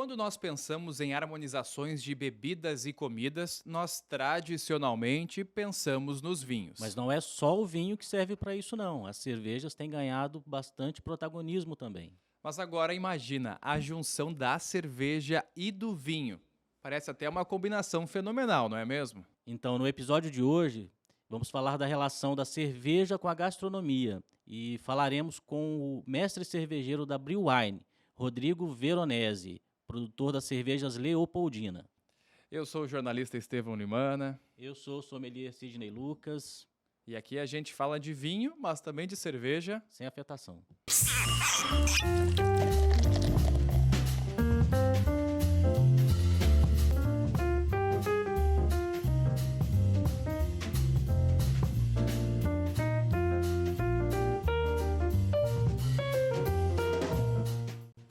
Quando nós pensamos em harmonizações de bebidas e comidas, nós tradicionalmente pensamos nos Mas vinhos. não é só o vinho que serve para isso não, as cervejas têm ganhado bastante protagonismo também. Mas agora imagina a junção da cerveja e do vinho. Parece até uma combinação fenomenal, não é mesmo? Então, no episódio de hoje, vamos falar da relação da cerveja com a gastronomia e falaremos com o mestre cervejeiro da Brew Wine, Rodrigo Veronese, produtor das cervejas Leopoldina. Eu sou o jornalista Estevão Limana Eu sou o sommelier Sidney Lucas, e aqui a gente fala de vinho, mas também de cerveja. sem afetação.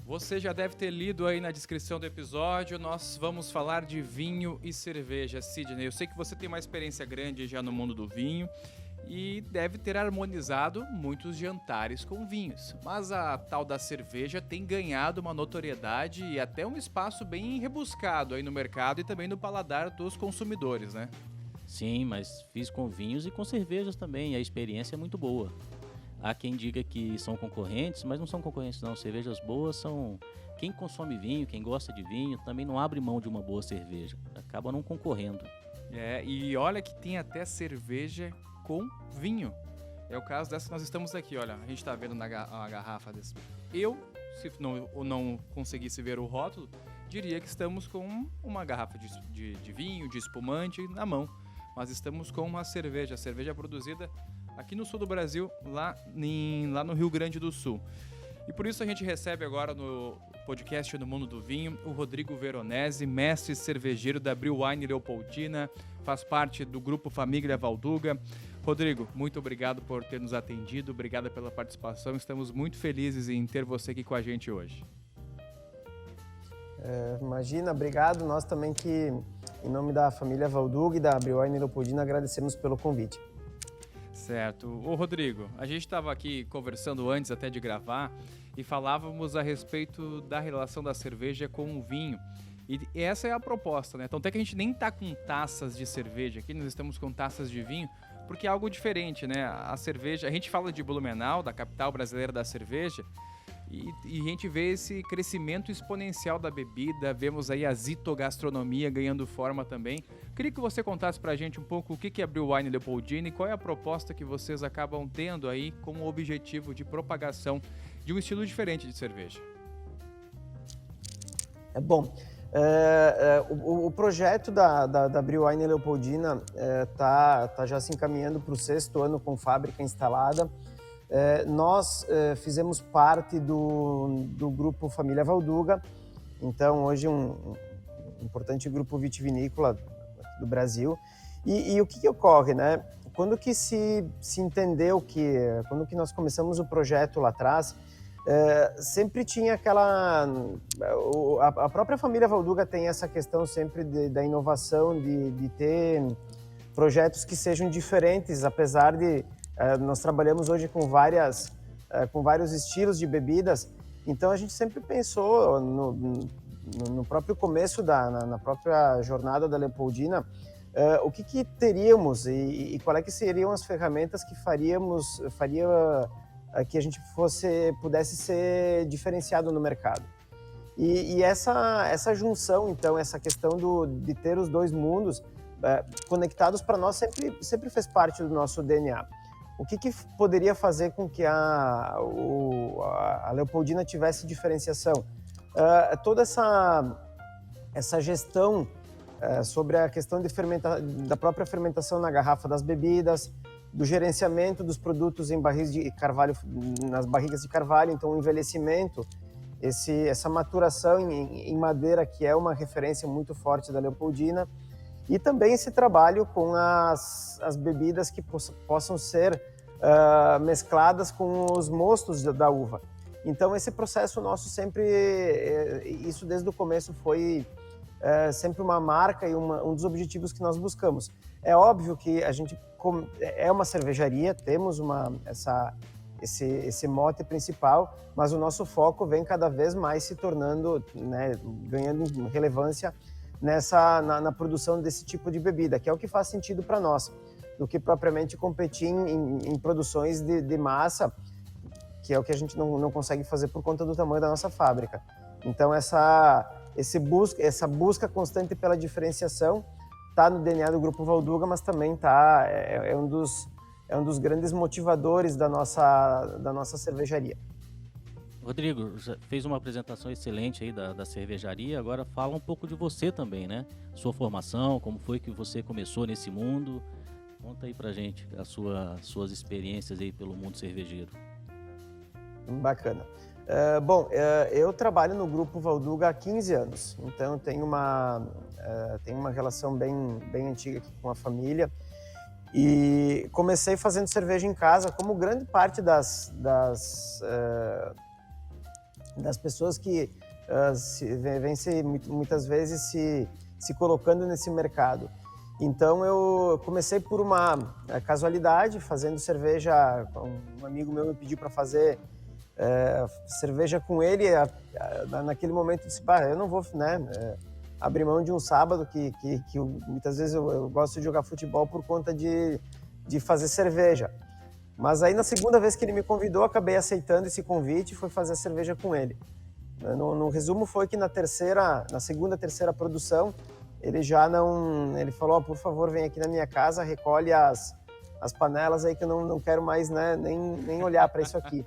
Você já deve ter lido aí na descrição do episódio, nós vamos falar de vinho e cerveja. Sidney, eu sei que você tem uma experiência grande já no mundo do vinho e deve ter harmonizado muitos jantares com vinhos. Mas a tal da cerveja tem ganhado uma notoriedade e até um espaço bem rebuscado aí no mercado e também no paladar dos consumidores, né? Sim, mas fiz com vinhos e com cervejas também, e a experiência é muito boa. Há quem diga que são concorrentes, mas não são concorrentes não. Cervejas boas são quem consome vinho, quem gosta de vinho, também não abre mão de uma boa cerveja. Acaba não concorrendo. É, e olha que tem até cerveja com vinho. É o caso dessa que nós estamos aqui, olha. A gente está vendo a garrafa desse. Eu, se não conseguisse ver o rótulo, diria que estamos com uma garrafa de vinho, de espumante na mão. Mas estamos com uma cerveja. A cerveja é produzida aqui no sul do Brasil, lá no Rio Grande do Sul. E por isso a gente recebe agora no podcast No Mundo do Vinho o Rodrigo Veronese, mestre cervejeiro da Brew Wine Leopoldina, faz parte do grupo Família Valduga. Rodrigo, muito obrigado por ter nos atendido, obrigado pela participação, estamos muito felizes em ter você aqui com a gente hoje. Imagina, obrigado. Nós também que, em nome da família Valduga e da Brew Wine Leopoldina, agradecemos pelo convite. Certo. Ô Rodrigo, a gente estava aqui conversando antes até de gravar e falávamos a respeito da relação da cerveja com o vinho. E essa é a proposta, né? Então até que a gente nem tá com taças de cerveja aqui, nós estamos com taças de vinho, porque é algo diferente, né? A cerveja, a gente fala de Blumenau, da capital brasileira da cerveja, e a gente vê esse crescimento exponencial da bebida, vemos aí a zitogastronomia ganhando forma também. Queria que você contasse pra gente um pouco o que é a Brew Wine Leopoldina e qual é a proposta que vocês acabam tendo aí como objetivo de propagação de um estilo diferente de cerveja. O projeto da Brew Wine Leopoldina tá já se encaminhando para o 6º ano com fábrica instalada. Nós fizemos parte do grupo Família Valduga, então hoje um importante grupo vitivinícola do Brasil. E o que ocorre, né? Quando que se entendeu quando que nós começamos o projeto lá atrás, sempre tinha a própria família Valduga tem essa questão sempre da inovação, de ter projetos que sejam diferentes, apesar de nós trabalhamos hoje com vários estilos de bebidas, então a gente sempre pensou no próprio começo, na própria jornada da Leopoldina, o que teríamos e qual é que seriam as ferramentas que faria que a gente pudesse ser diferenciado no mercado. E essa junção, então, essa questão de ter os dois mundos conectados para nós sempre fez parte do nosso DNA. O que poderia fazer com que a Leopoldina tivesse diferenciação? Toda essa gestão sobre a questão da própria fermentação na garrafa das bebidas, do gerenciamento dos produtos em barris de carvalho, nas barrigas de carvalho, então o envelhecimento, essa maturação em madeira, que é uma referência muito forte da Leopoldina, e também esse trabalho com as bebidas que possam ser mescladas com os mostos da uva. Então esse processo nosso sempre, isso desde o começo foi sempre uma marca e um dos objetivos que nós buscamos. É óbvio que a gente é uma cervejaria, temos esse mote principal, mas o nosso foco vem cada vez mais se tornando, né, ganhando relevância na produção desse tipo de bebida, que é o que faz sentido para nós, do que propriamente competir em produções de massa, que é o que a gente não consegue fazer por conta do tamanho da nossa fábrica. Então, essa busca constante pela diferenciação está no DNA do Grupo Valduga, mas também é um dos grandes motivadores da nossa cervejaria. Rodrigo, já fez uma apresentação excelente aí da cervejaria, agora fala um pouco de você também, né? Sua formação, como foi que você começou nesse mundo. Conta aí pra gente as suas experiências aí pelo mundo cervejeiro. Bacana. Eu trabalho no Grupo Valduga há 15 anos, então tenho uma relação bem antiga aqui com a família. E comecei fazendo cerveja em casa, como grande parte das pessoas que vêm muitas vezes se colocando nesse mercado. Então eu comecei por uma casualidade, fazendo cerveja. Um amigo meu me pediu para fazer cerveja com ele. Naquele momento eu disse, eu não vou, né, abrir mão de um sábado que muitas vezes eu gosto de jogar futebol por conta de fazer cerveja. Mas aí na segunda vez que ele me convidou, acabei aceitando esse convite e fui fazer a cerveja com ele. No resumo foi que na segunda, terceira produção, ele falou, por favor, vem aqui na minha casa, recolhe as panelas aí que eu não quero mais, né, nem olhar para isso aqui.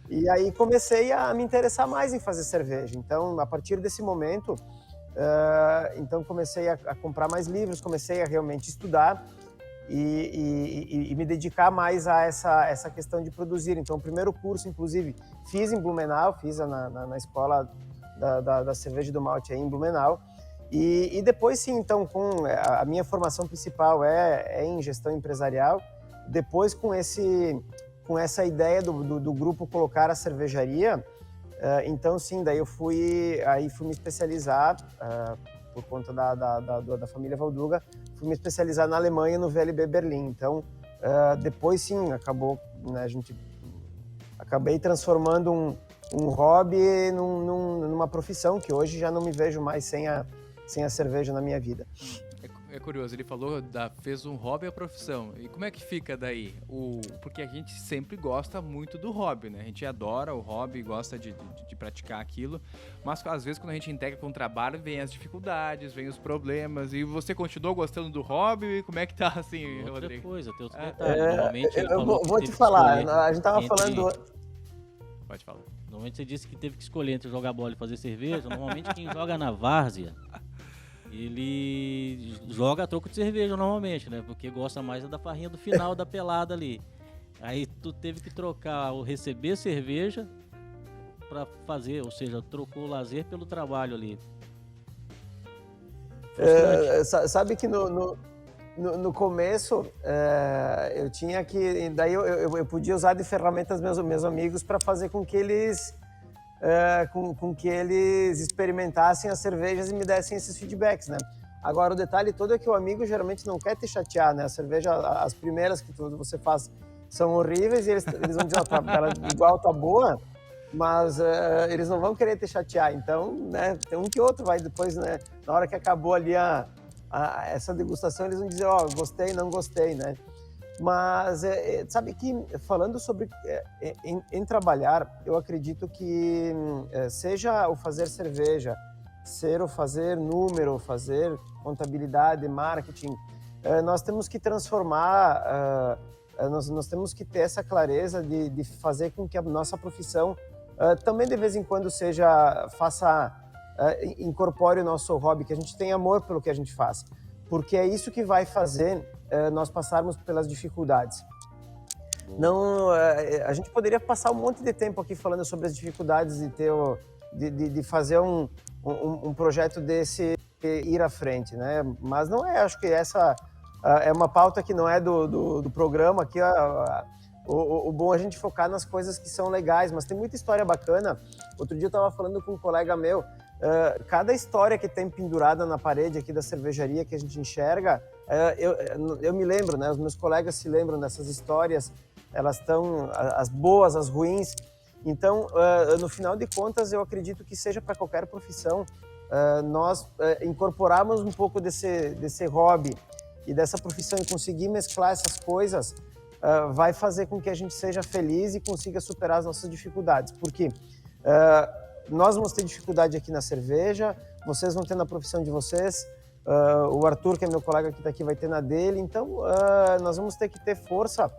E aí comecei a me interessar mais em fazer cerveja. Então, a partir desse momento, então comecei a comprar mais livros, comecei a realmente estudar e me dedicar mais a essa questão de produzir. Então, o primeiro curso, inclusive, fiz em Blumenau, fiz na escola da cerveja do malte aí em Blumenau. E depois, sim, então, com a minha formação principal é em gestão empresarial. Depois, com essa ideia do grupo colocar a cervejaria, então, sim, daí eu fui me especializar, por conta da família Valduga, fui me especializar na Alemanha, no VLB Berlim. Então, depois, sim, né, acabei transformando um hobby numa profissão, que hoje já não me vejo mais sem a cerveja na minha vida. É curioso, ele falou fez um hobby a profissão. E como é que fica daí? Porque a gente sempre gosta muito do hobby, né? A gente adora o hobby, gosta de praticar aquilo, mas às vezes quando a gente integra com o trabalho, vem as dificuldades, vem os problemas. E você continuou gostando do hobby? Como é que tá assim, Rodrigo? Tem outro detalhe. Normalmente eu vou te falar, a gente tava falando... Pode falar. Normalmente você disse que teve que escolher entre jogar bola e fazer cerveja. Normalmente quem joga na várzea, ele joga a troco de cerveja normalmente, né? Porque gosta mais da farrinha do final da pelada ali. Aí tu teve que trocar o receber cerveja pra fazer, ou seja, trocou o lazer pelo trabalho ali. Sabe que no começo eu tinha que... Daí eu podia usar de ferramentas meus amigos para fazer com que eles... com que eles experimentassem as cervejas e me dessem esses feedbacks, né? Agora, o detalhe todo é que o amigo geralmente não quer te chatear, né? A cerveja, as primeiras que você faz são horríveis e eles vão dizer, ela igual tá boa, mas eles não vão querer te chatear. Então, né, tem um que outro vai depois, né? Na hora que acabou ali essa degustação, eles vão dizer, gostei, não gostei, né? Mas sabe que, falando sobre em trabalhar, eu acredito que seja o fazer cerveja, ser o fazer número, fazer contabilidade, marketing, nós temos que transformar, nós temos que ter essa clareza de fazer com que a nossa profissão também de vez em quando incorpore o nosso hobby, que a gente tenha amor pelo que a gente faz, porque é isso que vai fazer nós passarmos pelas dificuldades. Não, a gente poderia passar um monte de tempo aqui falando sobre as dificuldades de fazer um projeto desse ir à frente, né? Mas não é, acho que essa é uma pauta que não é do programa aqui. O bom é a gente focar nas coisas que são legais, mas tem muita história bacana. Outro dia eu estava falando com um colega meu, cada história que tem pendurada na parede aqui da cervejaria que a gente enxerga, eu me lembro, né? Os meus colegas se lembram dessas histórias elas estão as boas, as ruins. Então, no final de contas, eu acredito que seja para qualquer profissão, nós incorporarmos um pouco desse hobby e dessa profissão e conseguir mesclar essas coisas, vai fazer com que a gente seja feliz e consiga superar as nossas dificuldades. Porque nós vamos ter dificuldade aqui na cerveja, vocês vão ter na profissão de vocês, o Arthur, que é meu colega que está aqui, vai ter na dele. Então, nós vamos ter que ter força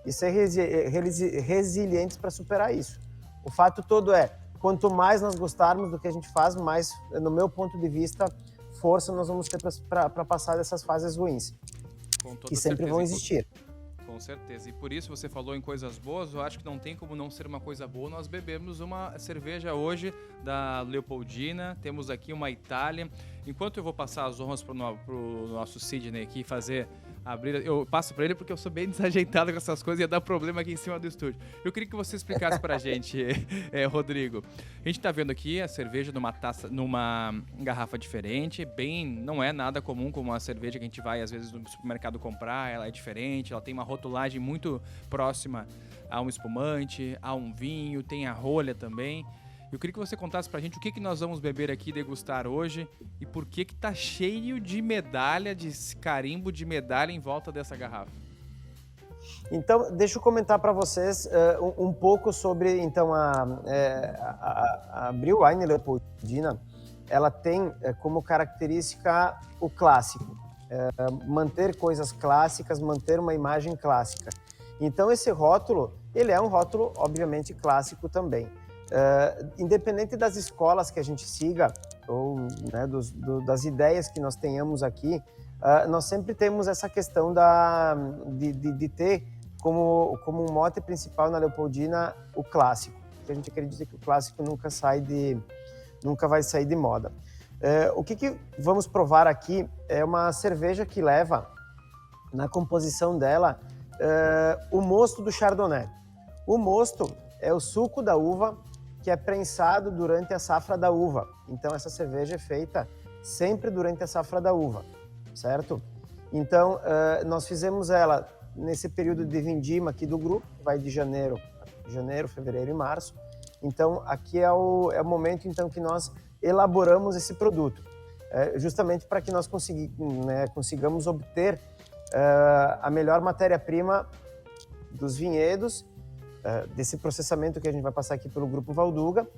e ser resilientes para superar isso. O fato todo é, quanto mais nós gostarmos do que a gente faz, mais, no meu ponto de vista, força nós vamos ter para passar dessas fases ruins, que sempre vão existir. Com certeza. E por isso você falou em coisas boas, eu acho que não tem como não ser uma coisa boa nós bebemos uma cerveja hoje da Leopoldina. Temos aqui uma Itália. Enquanto eu vou passar as honras pro nosso Sidney aqui abrir, eu passo para ele porque eu sou bem desajeitado com essas coisas e ia dar problema aqui em cima do estúdio. Eu queria que você explicasse pra gente, Rodrigo. A gente tá vendo aqui a cerveja numa garrafa diferente, não é nada comum como a cerveja que a gente vai às vezes no supermercado comprar, ela é diferente, ela tem uma rotulagem muito próxima a um espumante, a um vinho, tem a rolha também. Eu queria que você contasse pra gente o que nós vamos beber aqui e degustar hoje e por que tá cheio de medalha, de carimbo de medalha em volta dessa garrafa. Então, deixa eu comentar para vocês um pouco sobre então, a Bril Wine Leopoldina. Ela tem como característica o clássico, manter coisas clássicas, manter uma imagem clássica. Então, esse rótulo, ele é um rótulo, obviamente, clássico também. Independente das escolas que a gente siga, ou né, das ideias que nós tenhamos aqui, nós sempre temos essa questão de ter como um mote principal na Leopoldina o clássico, que a gente acredita que o clássico nunca vai sair de moda. O que vamos provar aqui é uma cerveja que leva na composição dela o mosto do Chardonnay. O mosto é o suco da uva que é prensado durante a safra da uva. Então, essa cerveja é feita sempre durante a safra da uva, certo? Então, nós fizemos ela nesse período de vindima aqui do grupo, que vai de janeiro, fevereiro e março. Então, aqui é o momento então, que nós elaboramos esse produto, justamente para que nós consigamos obter a melhor matéria-prima dos vinhedos, desse processamento que a gente vai passar aqui pelo Grupo Valduga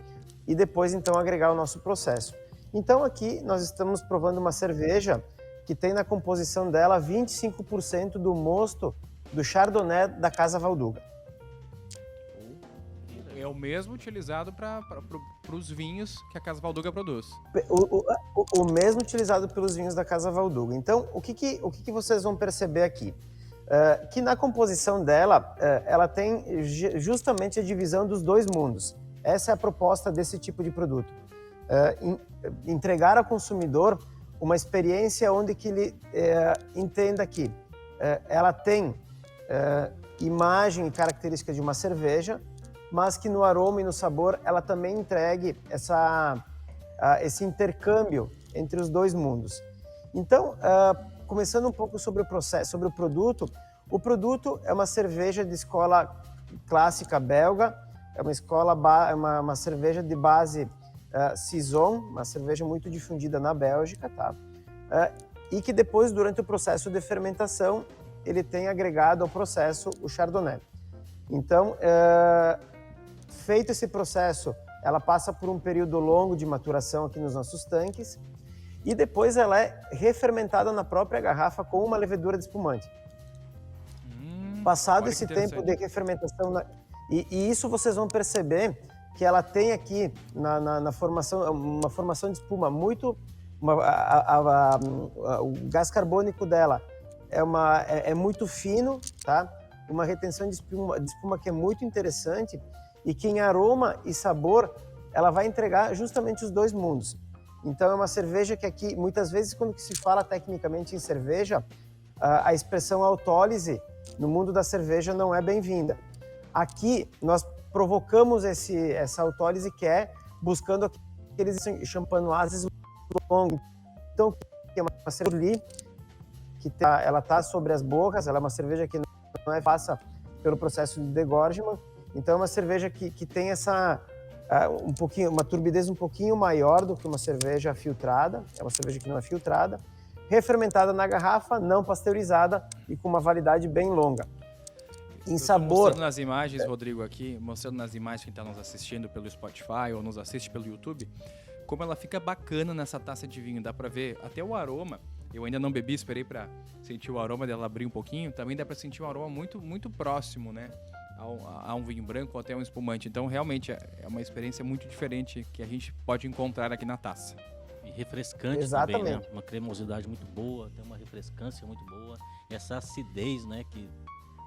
e depois então agregar o nosso processo. Então aqui nós estamos provando uma cerveja que tem na composição dela 25% do mosto do Chardonnay da Casa Valduga. É o mesmo utilizado para os vinhos que a Casa Valduga produz. O mesmo utilizado pelos vinhos da Casa Valduga. Então o que vocês vão perceber aqui? Que na composição dela, ela tem justamente a divisão dos dois mundos. Essa é a proposta desse tipo de produto. Entregar ao consumidor uma experiência onde que ele entenda que ela tem imagem e características de uma cerveja, mas que no aroma e no sabor ela também entregue esse intercâmbio entre os dois mundos. Então, começando um pouco sobre o processo, sobre o produto é uma cerveja de escola clássica belga, uma cerveja de base Saison, uma cerveja muito difundida na Bélgica, tá? E que depois, durante o processo de fermentação, ele tem agregado ao processo o Chardonnay. Então, feito esse processo, ela passa por um período longo de maturação aqui nos nossos tanques, e depois ela é refermentada na própria garrafa com uma levedura de espumante. Passado esse tempo de refermentação, e isso vocês vão perceber que ela tem aqui na formação, uma formação de espuma muito... o gás carbônico dela é muito fino, tá? Uma retenção de espuma que é muito interessante e que em aroma e sabor ela vai entregar justamente os dois mundos. Então é uma cerveja que aqui, muitas vezes, quando se fala tecnicamente em cerveja, a expressão autólise no mundo da cerveja não é bem-vinda. Aqui nós provocamos essa autólise que é buscando aqueles champanoises longos. Então, é uma cerveja que ela está sobre as bocas, ela é uma cerveja que não é fácil pelo processo de degorgement. Então é uma cerveja que tem uma turbidez um pouquinho maior do que uma cerveja filtrada. É uma cerveja que não é filtrada, refermentada na garrafa, não pasteurizada e com uma validade bem longa. Em sabor... Mostrando nas imagens, Rodrigo, aqui, mostrando nas imagens quem está nos assistindo pelo Spotify ou nos assiste pelo YouTube, como ela fica bacana nessa taça de vinho. Dá para ver até o aroma. Eu ainda não bebi, esperei para sentir o aroma dela abrir um pouquinho. Também dá para sentir um aroma muito, muito próximo, né, a um vinho branco ou até um espumante. Então, realmente, é uma experiência muito diferente que a gente pode encontrar aqui na taça. E refrescante. Exatamente. Também, né? Uma cremosidade muito boa, tem uma refrescância muito boa. Essa acidez, né, que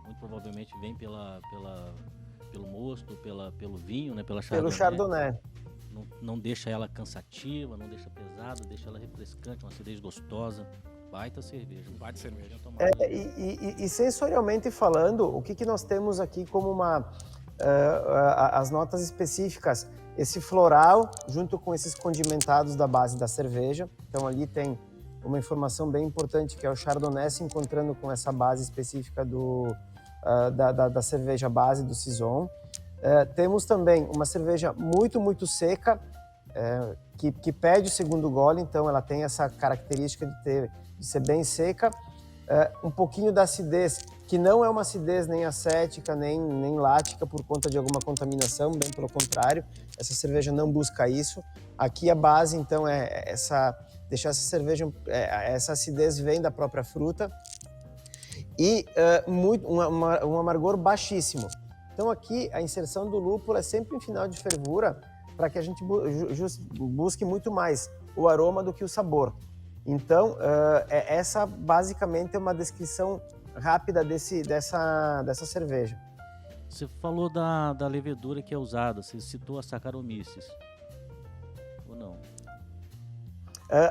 muito provavelmente vem pelo mosto, pelo vinho, né, pela Chardonnay. Pelo Chardonnay. Não deixa ela cansativa, não deixa pesada, deixa ela refrescante, uma acidez gostosa. Baita cerveja. Baita cerveja. E sensorialmente falando, o que nós temos aqui como as notas específicas? Esse floral, junto com esses condimentados da base da cerveja. Então ali tem uma informação bem importante, que é o Chardonnay se encontrando com essa base específica da cerveja base do Saison. Temos também uma cerveja muito, muito seca, que pede o segundo gole, então ela tem essa característica de ser bem seca. Um pouquinho da acidez, que não é uma acidez nem acética, nem lática por conta de alguma contaminação, bem pelo contrário, essa cerveja não busca isso. Aqui a base, então, deixar essa cerveja, essa acidez vem da própria fruta e um amargor baixíssimo. Então aqui a inserção do lúpulo é sempre em final de fervura para que a gente busque muito mais o aroma do que o sabor. Então essa basicamente é uma descrição rápida dessa cerveja. Você falou da levedura que é usada, você citou a Saccharomyces, ou não?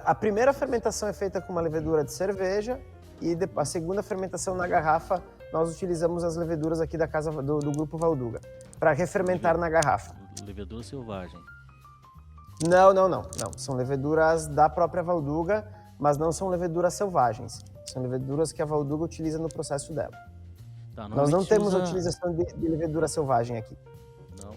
A primeira fermentação é feita com uma levedura de cerveja e a segunda fermentação na garrafa nós utilizamos as leveduras aqui da casa do Grupo Valduga para refermentar na garrafa. Levedura selvagem? Não. São leveduras da própria Valduga, mas não são leveduras selvagens. São leveduras que a Valduga utiliza no processo dela. Tá, nós não temos a utilização de levedura selvagem aqui. Não.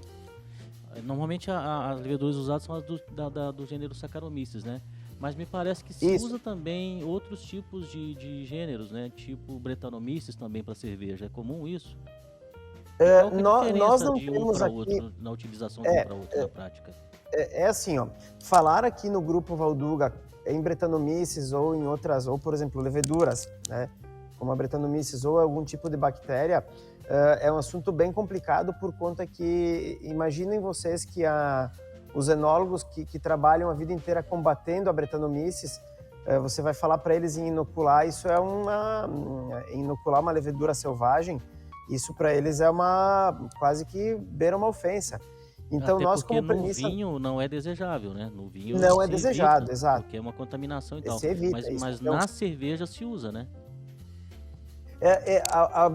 Normalmente as leveduras usadas são as do gênero Saccharomyces, né? Mas me parece que se usa também outros tipos de gêneros, né? Tipo Brettanomyces também para cerveja. É comum isso? Nós não temos aqui... outro, na utilização de um para outro na prática. Assim, ó, falar aqui no Grupo Valduga em Brettanomyces ou em outras, ou por exemplo, leveduras, né? Como a Brettanomyces ou algum tipo de bactéria, é um assunto bem complicado por conta que, imaginem vocês que os enólogos que trabalham a vida inteira combatendo a Brettanomyces, você vai falar para eles em inocular, inocular uma levedura selvagem, isso para eles é quase que beira uma ofensa. Então até nós porque como premissa... no vinho não é desejável, né? No vinho não é desejado, evita, exato. Porque é uma contaminação e tal. Mas então... na cerveja se usa, né?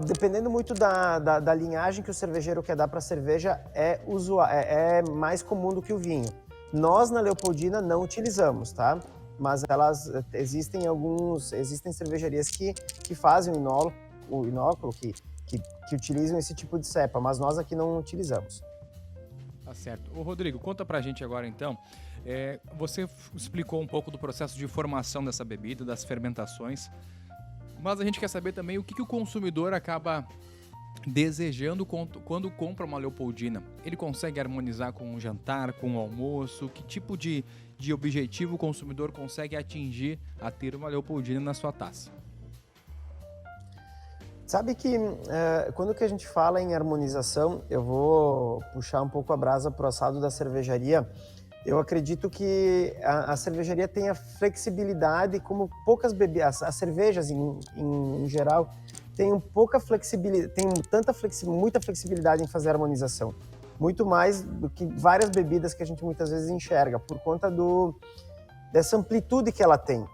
Dependendo muito da linhagem que o cervejeiro quer dar para a cerveja, é mais comum do que o vinho. Nós, na Leopoldina, não utilizamos, tá? Mas existem cervejarias que fazem o inóculo, que utilizam esse tipo de cepa, mas nós aqui não utilizamos. Tá certo. Ô, Rodrigo, conta pra gente agora, então. Você explicou um pouco do processo de formação dessa bebida, das fermentações, mas a gente quer saber também o que o consumidor acaba desejando quando compra uma Leopoldina. Ele consegue harmonizar com um jantar, com um almoço? Que tipo de objetivo o consumidor consegue atingir a ter uma Leopoldina na sua taça? Sabe que quando que a gente fala em harmonização, eu vou puxar um pouco a brasa pro assado da cervejaria. Eu acredito que a cervejaria tem a flexibilidade, como poucas bebidas, as cervejas em geral, tem pouca flexibilidade, muita flexibilidade em fazer harmonização. Muito mais do que várias bebidas que a gente muitas vezes enxerga, por conta dessa amplitude que ela tem.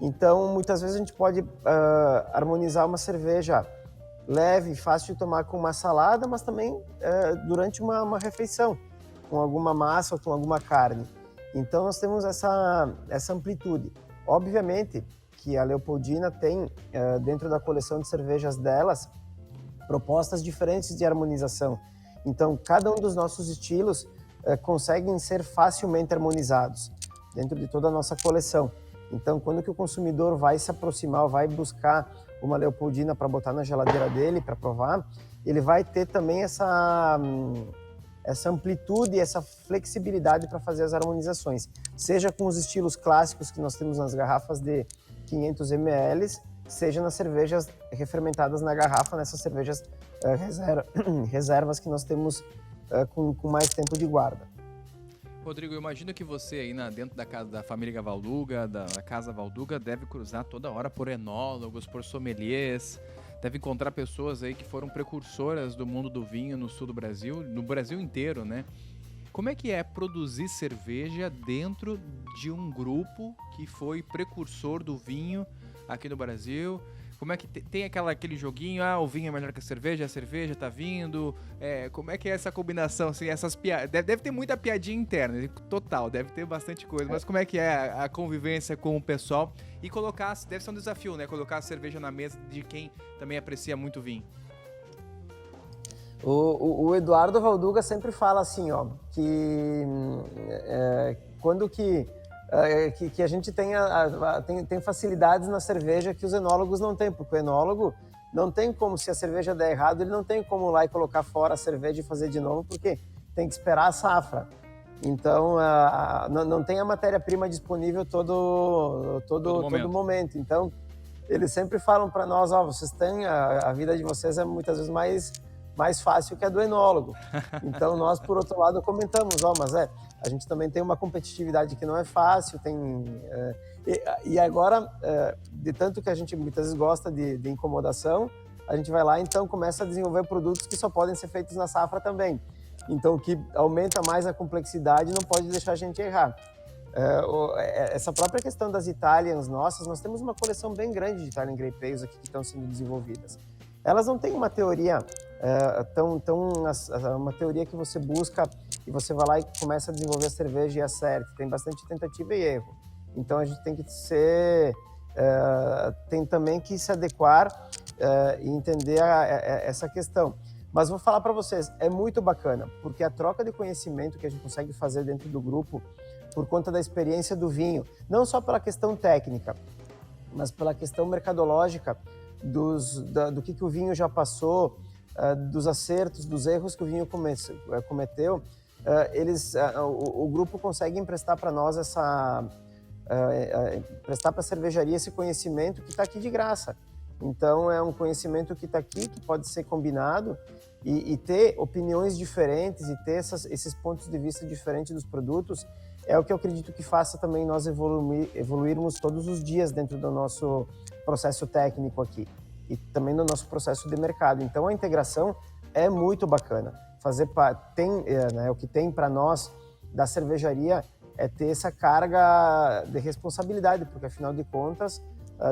Então, muitas vezes a gente pode harmonizar uma cerveja leve, fácil de tomar com uma salada, mas também durante uma refeição, com alguma massa ou com alguma carne. Então nós temos essa amplitude. Obviamente que a Leopoldina tem, dentro da coleção de cervejas delas, propostas diferentes de harmonização. Então, cada um dos nossos estilos conseguem ser facilmente harmonizados dentro de toda a nossa coleção. Então, quando que o consumidor vai se aproximar, vai buscar uma Leopoldina para botar na geladeira dele, para provar, ele vai ter também essa amplitude e essa flexibilidade para fazer as harmonizações. Seja com os estilos clássicos que nós temos nas garrafas de 500 ml, seja nas cervejas refermentadas na garrafa, nessas cervejas reservas que nós temos com mais tempo de guarda. Rodrigo, eu imagino que você aí dentro da casa da família Valduga, da Casa Valduga, deve cruzar toda hora por enólogos, por sommeliers, deve encontrar pessoas aí que foram precursoras do mundo do vinho no sul do Brasil, no Brasil inteiro, né? Como é que é produzir cerveja dentro de um grupo que foi precursor do vinho aqui no Brasil? Como é que tem aquele joguinho, o vinho é melhor que a cerveja tá vindo, como é que é essa combinação, assim, essas piadas, deve ter muita piadinha interna, total, deve ter bastante coisa, mas como é que é a convivência com o pessoal e colocar, deve ser um desafio, né, colocar a cerveja na mesa de quem também aprecia muito vinho. O Eduardo Valduga sempre fala assim, que quando que a gente tem facilidades na cerveja que os enólogos não têm, porque o enólogo não tem como, se a cerveja der errado, ele não tem como ir lá e colocar fora a cerveja e fazer de novo, porque tem que esperar a safra. Então, não tem a matéria-prima disponível todo momento. Então, eles sempre falam para nós, vocês têm, a vida de vocês é muitas vezes mais fácil que a do enólogo. Então, nós, por outro lado, comentamos, mas a gente também tem uma competitividade que não é fácil, e agora, de tanto que a gente muitas vezes gosta de incomodação, a gente vai lá, então, começa a desenvolver produtos que só podem ser feitos na safra também. Então, o que aumenta mais a complexidade não pode deixar a gente errar. Essa própria questão das Italians nossas, nós temos uma coleção bem grande de Italian Grey Ales aqui que estão sendo desenvolvidas. Elas não têm uma teoria uma teoria que você busca e você vai lá e começa a desenvolver a cerveja e acerta. Tem bastante tentativa e erro. Então a gente tem que tem também que se adequar e entender essa questão. Mas vou falar para vocês, é muito bacana, porque a troca de conhecimento que a gente consegue fazer dentro do grupo, por conta da experiência do vinho, não só pela questão técnica, mas pela questão mercadológica, do que o vinho já passou, dos acertos, dos erros que o vinho cometeu, o grupo consegue emprestar para nós prestar para a cervejaria esse conhecimento que está aqui de graça. Então é um conhecimento que está aqui, que pode ser combinado e ter opiniões diferentes e ter esses pontos de vista diferentes dos produtos é o que eu acredito que faça também nós evoluirmos todos os dias dentro do nosso processo técnico aqui e também no nosso processo de mercado. Então a integração é muito bacana. O que tem para nós da cervejaria é ter essa carga de responsabilidade, porque afinal de contas,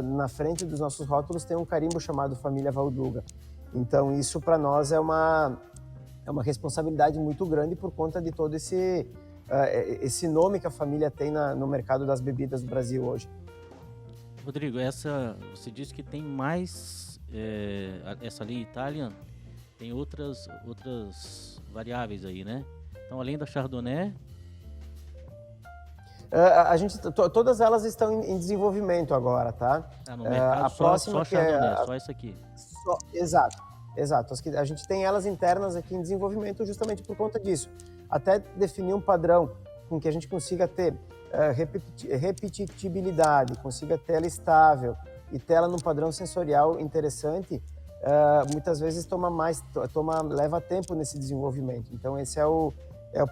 na frente dos nossos rótulos tem um carimbo chamado Família Valduga. Então isso para nós é uma responsabilidade muito grande por conta de todo esse nome que a família tem no mercado das bebidas do Brasil hoje. Rodrigo, você disse que tem mais, essa linha Italian, tem outras variáveis aí, né? Então, além da Chardonnay... todas elas estão em desenvolvimento agora, tá? No mercado a próxima só Chardonnay, só essa aqui. Exato. A gente tem elas internas aqui em desenvolvimento justamente por conta disso. Até definir um padrão com que a gente consiga ter repetitibilidade, consiga ter ela estável e ter ela num padrão sensorial interessante, muitas vezes leva tempo nesse desenvolvimento. Então esse é o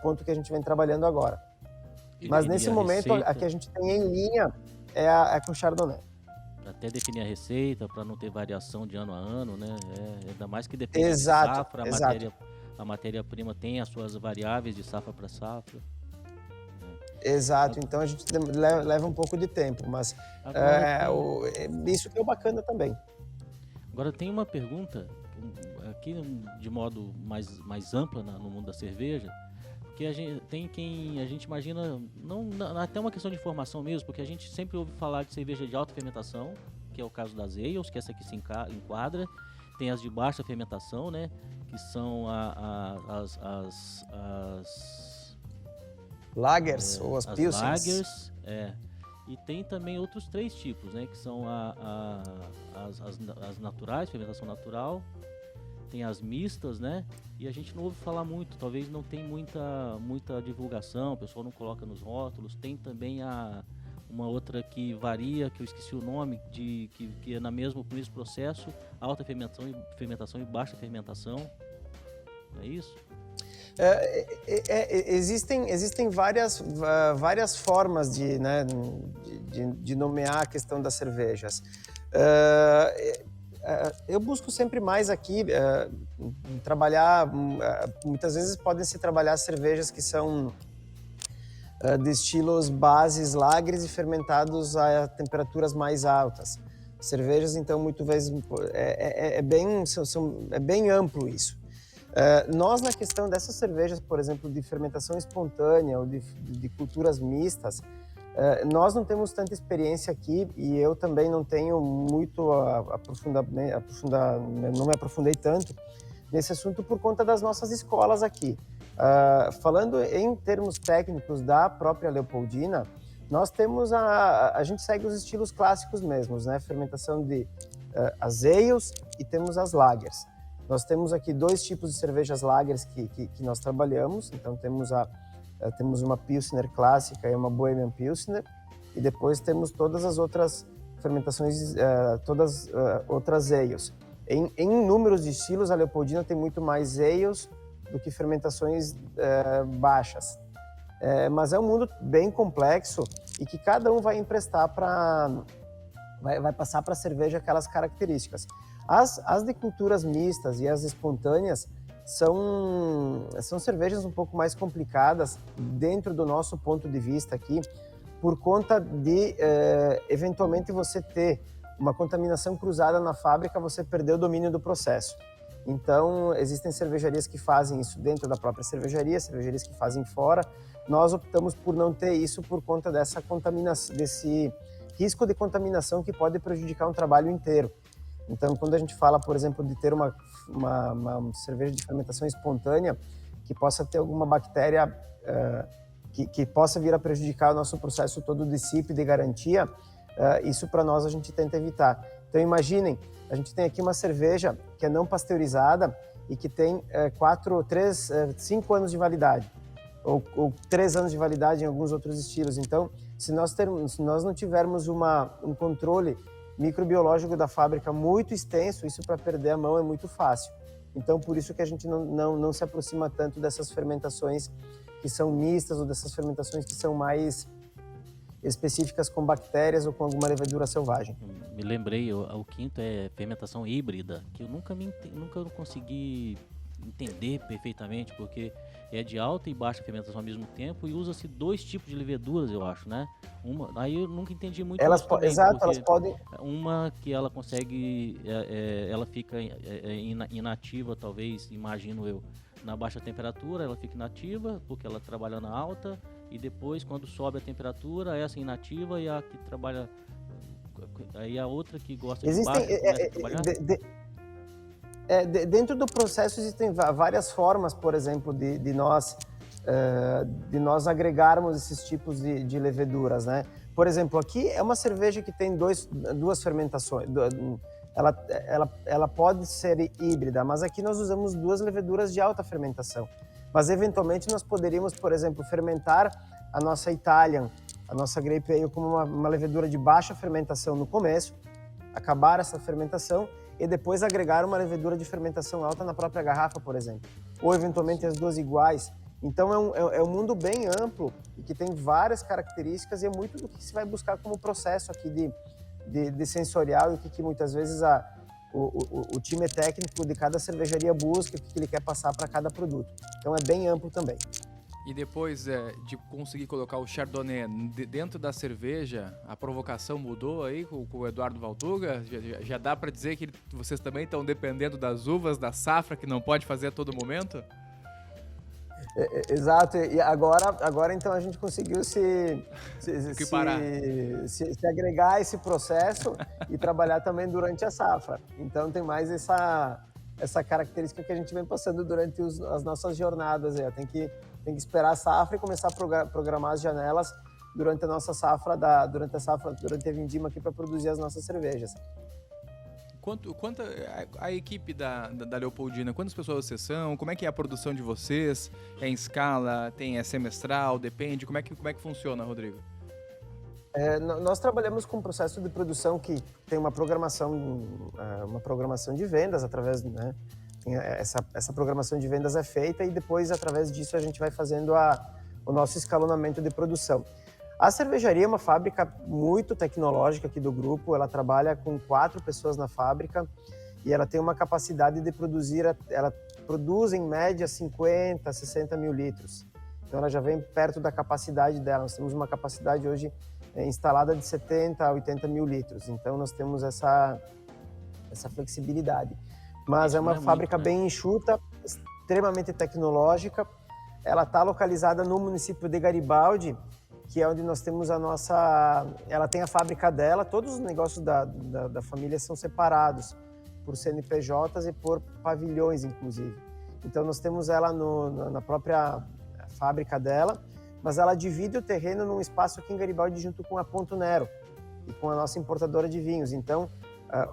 ponto que a gente vem trabalhando agora. Mas nesse momento, a que a gente tem em linha é com Chardonnay. Até definir a receita, para não ter variação de ano a ano, né? Ainda mais que depende de safra, a matéria-prima tem as suas variáveis de safra para safra. Exato, então a gente leva um pouco de tempo, mas isso que é o bacana também. Agora tem uma pergunta, aqui de modo mais ampla no mundo da cerveja, que a gente imagina, até uma questão de informação mesmo, porque a gente sempre ouve falar de cerveja de alta fermentação, que é o caso das ales, que essa aqui se enquadra. tem as de baixa fermentação, né? Que são as Lagers ou as pilsens. lagers, e tem também outros 3 tipos, né? Que são as naturais, fermentação natural, tem as mistas, né? E a gente não ouve falar muito, talvez não tem muita divulgação, o pessoal não coloca nos rótulos. Tem também uma outra que varia, que eu esqueci o nome, que é no mesmo processo, alta fermentação e baixa fermentação. É isso? Existem várias formas de nomear a questão das cervejas. Eu busco sempre mais aqui trabalhar, muitas vezes podem se trabalhar cervejas que são de estilos bases, lagres e fermentados a temperaturas mais altas. Cervejas, então, muitas vezes é bem amplo isso. Nós, na questão dessas cervejas, por exemplo, de fermentação espontânea ou de culturas mistas, nós não temos tanta experiência aqui e eu também não tenho muito não me aprofundei tanto nesse assunto por conta das nossas escolas aqui. Falando em termos técnicos da própria Leopoldina, nós temos a gente segue os estilos clássicos mesmos, né? Fermentação de as ales e temos as lagers. Nós temos aqui 2 tipos de cervejas lagers que nós trabalhamos. Então temos uma Pilsner clássica e uma Bohemian Pilsner, e depois temos todas as outras fermentações, outras ales. Em números de estilos, a Leopoldina tem muito mais ales do que fermentações baixas. Mas é um mundo bem complexo e que cada um vai emprestar vai passar para a cerveja aquelas características. As de culturas mistas e as espontâneas são cervejas um pouco mais complicadas dentro do nosso ponto de vista aqui, por conta de, eventualmente, você ter uma contaminação cruzada na fábrica, você perder o domínio do processo. Então, existem cervejarias que fazem isso dentro da própria cervejaria, cervejarias que fazem fora. Nós optamos por não ter isso por conta dessa contaminação, desse risco de contaminação que pode prejudicar um trabalho inteiro. Então, quando a gente fala, por exemplo, de ter uma cerveja de fermentação espontânea que possa ter alguma bactéria que possa vir a prejudicar o nosso processo todo de CIP, de garantia, isso para nós a gente tenta evitar. Então, imaginem, a gente tem aqui uma cerveja que é não pasteurizada e que tem 5 anos de validade, ou 3 anos de validade em alguns outros estilos. Então, se nós não tivermos um controle microbiológico da fábrica muito extenso, isso para perder a mão é muito fácil. Então, por isso que a gente não se aproxima tanto dessas fermentações que são mistas ou dessas fermentações que são mais específicas com bactérias ou com alguma levedura selvagem. Me lembrei, o quinto é fermentação híbrida, que eu nunca consegui entender perfeitamente, porque é de alta e baixa fermentação ao mesmo tempo e usa-se 2 tipos de leveduras, eu acho, né? Aí eu nunca entendi muito isso também, exato, elas podem... Uma que ela consegue, ela fica inativa, talvez, imagino eu, na baixa temperatura, ela fica inativa, porque ela trabalha na alta, e depois, quando sobe a temperatura, essa é inativa e a que trabalha... Aí a outra que gosta de baixa começa a trabalhar... Dentro do processo existem várias formas, por exemplo, de nós agregarmos esses tipos de leveduras, né? Por exemplo, aqui é uma cerveja que tem 2 fermentações. Ela pode ser híbrida, mas aqui nós usamos 2 leveduras de alta fermentação. Mas eventualmente nós poderíamos, por exemplo, fermentar a nossa Italian, a nossa Grape Ale como uma levedura de baixa fermentação no começo, acabar essa fermentação e depois agregar uma levedura de fermentação alta na própria garrafa, por exemplo. Ou, eventualmente, as 2 iguais. Então, é um mundo bem amplo e que tem várias características e é muito do que se vai buscar como processo aqui de sensorial e o que muitas vezes o time técnico de cada cervejaria busca, o que ele quer passar para cada produto. Então, é bem amplo também. E depois de conseguir colocar o Chardonnay dentro da cerveja, a provocação mudou aí com o Eduardo Valduga? Já dá para dizer que vocês também estão dependendo das uvas, da safra, que não pode fazer a todo momento? Exato, e agora então a gente conseguiu se agregar a esse processo e trabalhar também durante a safra. Então tem mais essa característica que a gente vem passando durante as nossas jornadas. Tem que esperar a safra e começar a programar as janelas durante a nossa safra, durante a vindima aqui para produzir as nossas cervejas. Quanto a equipe da Leopoldina, quantas pessoas vocês são? Como é que é a produção de vocês? É em escala? É semestral? Depende? Como é que funciona, Rodrigo? Nós trabalhamos com um processo de produção que tem uma programação de vendas através, né? Essa programação de vendas é feita e depois, através disso, a gente vai fazendo o nosso escalonamento de produção. A cervejaria é uma fábrica muito tecnológica aqui do grupo, ela trabalha com 4 pessoas na fábrica e ela tem uma capacidade de ela produz em média 50, 60 mil litros. Então ela já vem perto da capacidade dela, nós temos uma capacidade hoje instalada de 70 a 80 mil litros, então nós temos essa flexibilidade. Mas é uma fábrica bem enxuta, extremamente tecnológica, ela está localizada no município de Garibaldi, que é onde nós temos ela tem a fábrica dela, todos os negócios da família são separados por CNPJs e por pavilhões, inclusive. Então nós temos ela na própria fábrica dela, mas ela divide o terreno num espaço aqui em Garibaldi junto com a Ponto Nero e com a nossa importadora de vinhos. Então,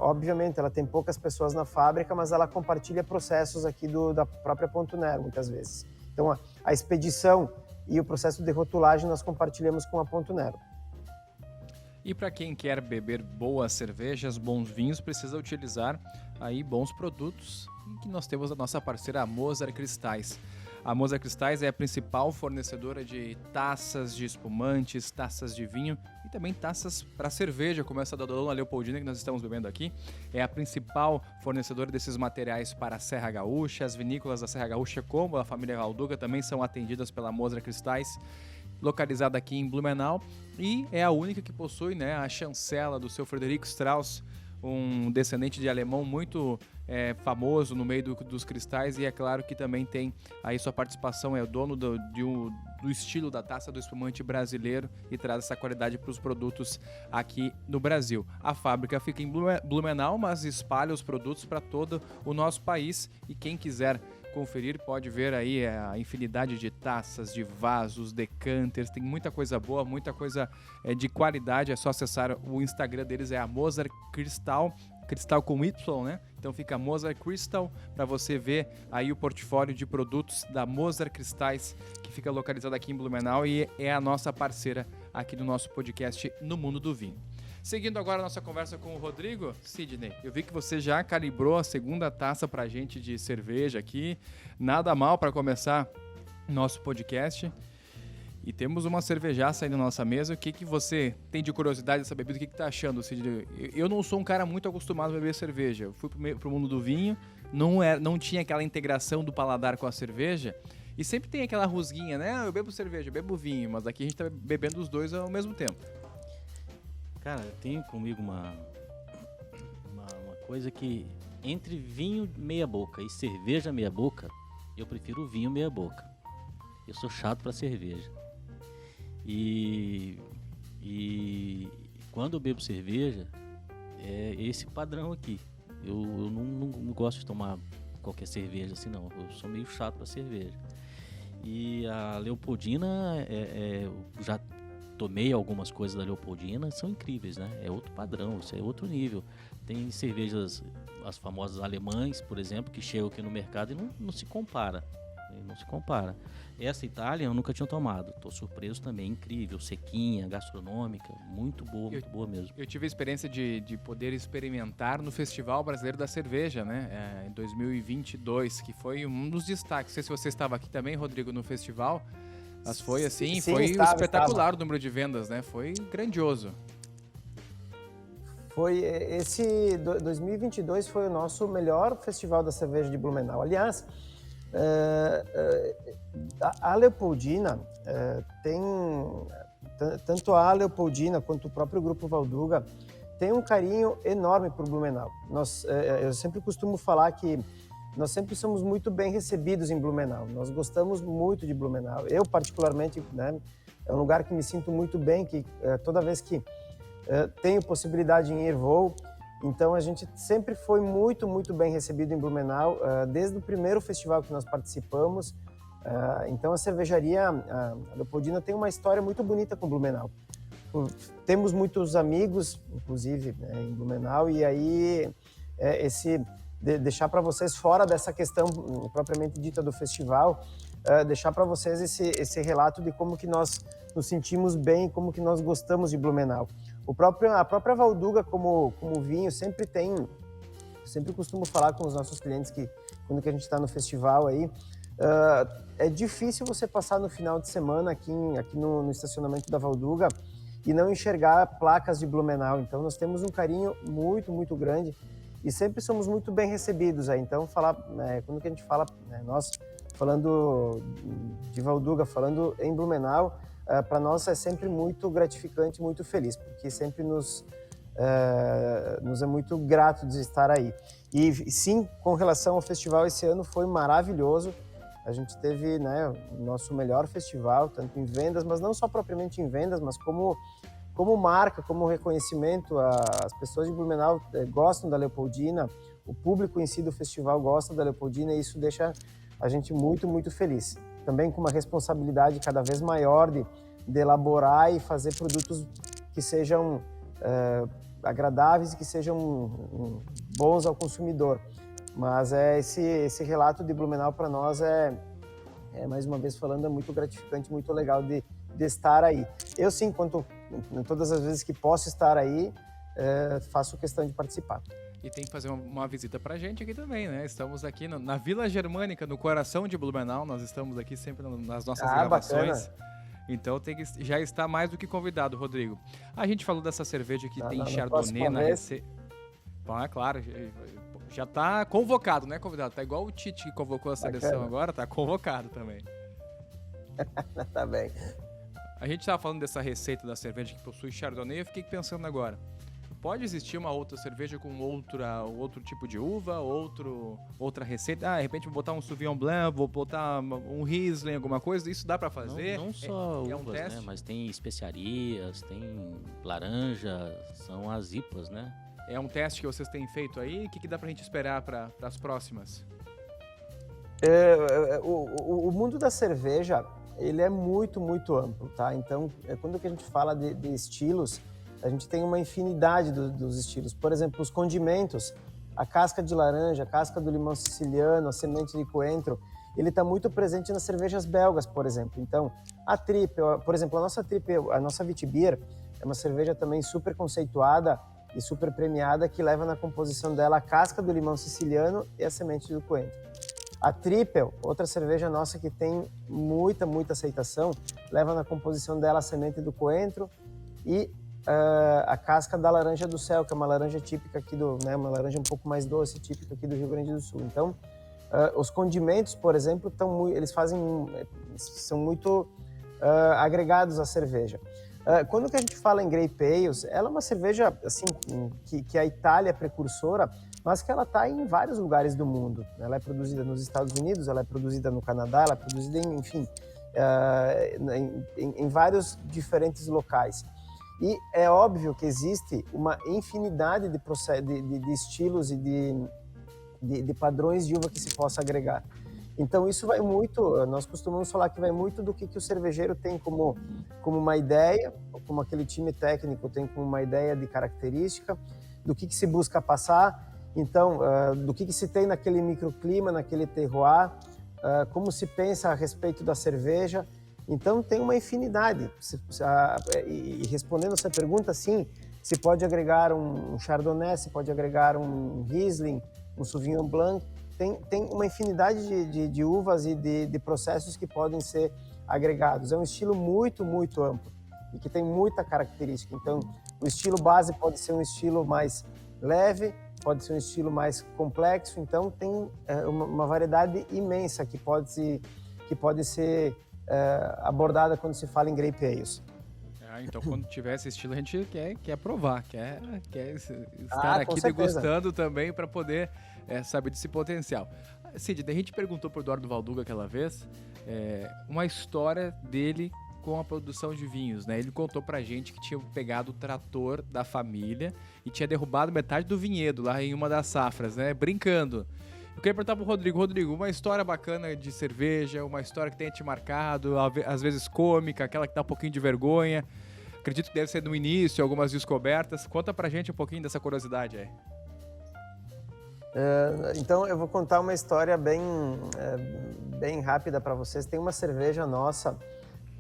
obviamente, ela tem poucas pessoas na fábrica, mas ela compartilha processos aqui da própria Ponto Nero, muitas vezes. Então, a expedição e o processo de rotulagem nós compartilhamos com a Ponto Nero. E para quem quer beber boas cervejas, bons vinhos, precisa utilizar aí bons produtos, que nós temos a nossa parceira Mozart Cristais. A Mozart Cristais é a principal fornecedora de taças de espumantes, taças de vinho e também taças para cerveja, como essa da Dona Leopoldina que nós estamos bebendo aqui. É a principal fornecedora desses materiais para a Serra Gaúcha. As vinícolas da Serra Gaúcha, como a família Valduga, também são atendidas pela Mozart Cristais, localizada aqui em Blumenau, e é a única que possui, né, a chancela do seu Frederico Strauss, um descendente de alemão muito famoso no meio dos cristais, e é claro que também tem aí sua participação, é o dono do estilo da taça do espumante brasileiro e traz essa qualidade para os produtos aqui no Brasil. A fábrica fica em Blumenau, mas espalha os produtos para todo o nosso país, e quem quiser conferir pode ver aí a infinidade de taças, de vasos, decanters, tem muita coisa boa, muita coisa de qualidade. É só acessar o Instagram deles, é a Mozart Cristal, Cristal com Y, né? Então fica Mozart Crystal para você ver aí o portfólio de produtos da Mozart Cristais, que fica localizado aqui em Blumenau e é a nossa parceira aqui do nosso podcast No Mundo do Vinho. Seguindo agora a nossa conversa com o Rodrigo, Sidney, eu vi que você já calibrou a segunda taça pra gente de cerveja aqui. Nada mal para começar nosso podcast. E temos uma cervejaça aí na nossa mesa. O que você tem de curiosidade dessa bebida? O que tá achando, Sidney? Eu não sou um cara muito acostumado a beber cerveja. Eu fui pro mundo do vinho, não tinha aquela integração do paladar com a cerveja. E sempre tem aquela rusguinha, né? Eu bebo cerveja, eu bebo vinho, mas aqui a gente tá bebendo os dois ao mesmo tempo. Cara, eu tenho comigo uma coisa que entre vinho meia boca e cerveja meia boca, eu prefiro o vinho meia boca. Eu sou chato pra cerveja. E quando eu bebo cerveja, é esse padrão aqui. Eu não gosto de tomar qualquer cerveja assim, não. Eu sou meio chato pra cerveja. E a Leopoldina, eu já tomei algumas coisas da Leopoldina, são incríveis, né? É outro padrão, isso é outro nível. Tem cervejas, as famosas alemães, por exemplo, que chegam aqui no mercado e não se compara. Não se compara. Essa Itália eu nunca tinha tomado. Tô surpreso também, incrível, sequinha, gastronômica, muito boa mesmo. Eu tive a experiência de poder experimentar no Festival Brasileiro da Cerveja, né? Em 2022, que foi um dos destaques. Não sei se você estava aqui também, Rodrigo, no festival. Mas foi assim, sim, foi espetacular estava. o número de vendas, né? Foi grandioso. Esse 2022 foi o nosso melhor festival da cerveja de Blumenau. Aliás, a Leopoldina tem, tanto a Leopoldina quanto o próprio Grupo Valduga, tem um carinho enorme por Blumenau. Eu sempre costumo falar que nós sempre somos muito bem recebidos em Blumenau. Nós gostamos muito de Blumenau. Eu, particularmente, né, é um lugar que me sinto muito bem, que toda vez que tenho possibilidade em ir, vou. Então, a gente sempre foi muito, muito bem recebido em Blumenau, desde o primeiro festival que nós participamos. Então, a cervejaria, a Leopoldina, tem uma história muito bonita com Blumenau. Temos muitos amigos, inclusive, né, em Blumenau, e aí deixar para vocês, fora dessa questão propriamente dita do festival, deixar para vocês esse relato de como que nós nos sentimos bem, como que nós gostamos de Blumenau. A própria Valduga, como vinho, sempre costumo falar com os nossos clientes que quando que a gente está no festival aí, é difícil você passar no final de semana aqui no estacionamento da Valduga e não enxergar placas de Blumenau. Então, nós temos um carinho muito, muito grande e sempre somos muito bem recebidos aí. Então, quando que a gente fala, nós falando de Valduga, falando em Blumenau, para nós é sempre muito gratificante, muito feliz, porque sempre nos é muito grato de estar aí. E sim, com relação ao festival, esse ano foi maravilhoso. A gente teve, né, o nosso melhor festival, tanto em vendas, mas não só propriamente em vendas, mas como marca, como reconhecimento. As pessoas de Blumenau gostam da Leopoldina, o público em si do festival gosta da Leopoldina e isso deixa a gente muito, muito feliz. Também com uma responsabilidade cada vez maior de elaborar e fazer produtos que sejam agradáveis e que sejam bons ao consumidor. Mas esse relato de Blumenau para nós mais uma vez falando, é muito gratificante, muito legal de estar aí. Eu sim, todas as vezes que posso estar aí, faço questão de participar. E tem que fazer uma visita pra gente aqui também, né? Estamos aqui na Vila Germânica, no coração de Blumenau. Nós estamos aqui sempre nas nossas gravações. Bacana. Então já está mais do que convidado, Rodrigo. A gente falou dessa cerveja que tem Chardonnay na receita. Claro, já está convocado, né, convidado? Tá igual o Tite que convocou a seleção agora, tá convocado também. Tá bem. A gente estava falando dessa receita da cerveja que possui Chardonnay, eu fiquei pensando agora. Pode existir uma outra cerveja com outro tipo de uva, outra receita? De repente vou botar um Sauvignon Blanc, vou botar um Riesling, alguma coisa, isso dá para fazer? Não só uvas, um teste? Né? Mas tem especiarias, tem laranja, são as IPAs, né? É um teste que vocês têm feito aí? O que dá pra gente esperar para as próximas? O mundo da cerveja, ele é muito, muito amplo, tá? Então, quando que a gente fala de estilos, a gente tem uma infinidade dos estilos. Por exemplo, os condimentos, a casca de laranja, a casca do limão siciliano, a semente de coentro, ele está muito presente nas cervejas belgas, por exemplo. Então, a Trippel, por exemplo, a nossa Witbier é uma cerveja também super conceituada e super premiada, que leva na composição dela a casca do limão siciliano e a semente do coentro. A Trippel, outra cerveja nossa que tem muita, muita aceitação, leva na composição dela a semente do coentro e a casca da laranja do céu, que é uma laranja típica aqui uma laranja um pouco mais doce, típica aqui do Rio Grande do Sul. Então, os condimentos, por exemplo, são muito agregados à cerveja. Quando que a gente fala em Grape Ales, ela é uma cerveja assim, que a Itália é precursora, mas que ela está em vários lugares do mundo. Ela é produzida nos Estados Unidos, ela é produzida no Canadá, ela é produzida em vários diferentes locais. E é óbvio que existe uma infinidade de estilos e de padrões de uva que se possa agregar. Então isso vai muito, nós costumamos falar que vai muito do que o cervejeiro tem como uma ideia, como aquele time técnico tem como uma ideia de característica, do que se busca passar, então do que se tem naquele microclima, naquele terroir, como se pensa a respeito da cerveja. Então tem uma infinidade. E respondendo essa pergunta, sim, se pode agregar um Chardonnay, se pode agregar um Riesling, um Sauvignon Blanc. Tem uma infinidade de uvas e de processos que podem ser agregados. É um estilo muito, muito amplo e que tem muita característica. Então, o estilo base pode ser um estilo mais leve, pode ser um estilo mais complexo. Então, tem uma variedade imensa que pode ser abordada quando se fala em Grape Ales. Então quando tiver esse estilo a gente quer provar, quer estar aqui com certeza. degustando também para poder saber desse potencial. Cid, a gente perguntou pro Eduardo Valduga aquela vez uma história dele com a produção de vinhos, né? Ele contou pra gente que tinha pegado o trator da família e tinha derrubado metade do vinhedo lá em uma das safras, né? Brincando. Eu queria perguntar pro Rodrigo. Rodrigo, uma história bacana de cerveja, uma história que tenha te marcado, às vezes cômica, aquela que dá um pouquinho de vergonha. Acredito que deve ser no início, algumas descobertas. Conta pra gente um pouquinho dessa curiosidade aí. Então eu vou contar uma história bem rápida para vocês. Tem uma cerveja nossa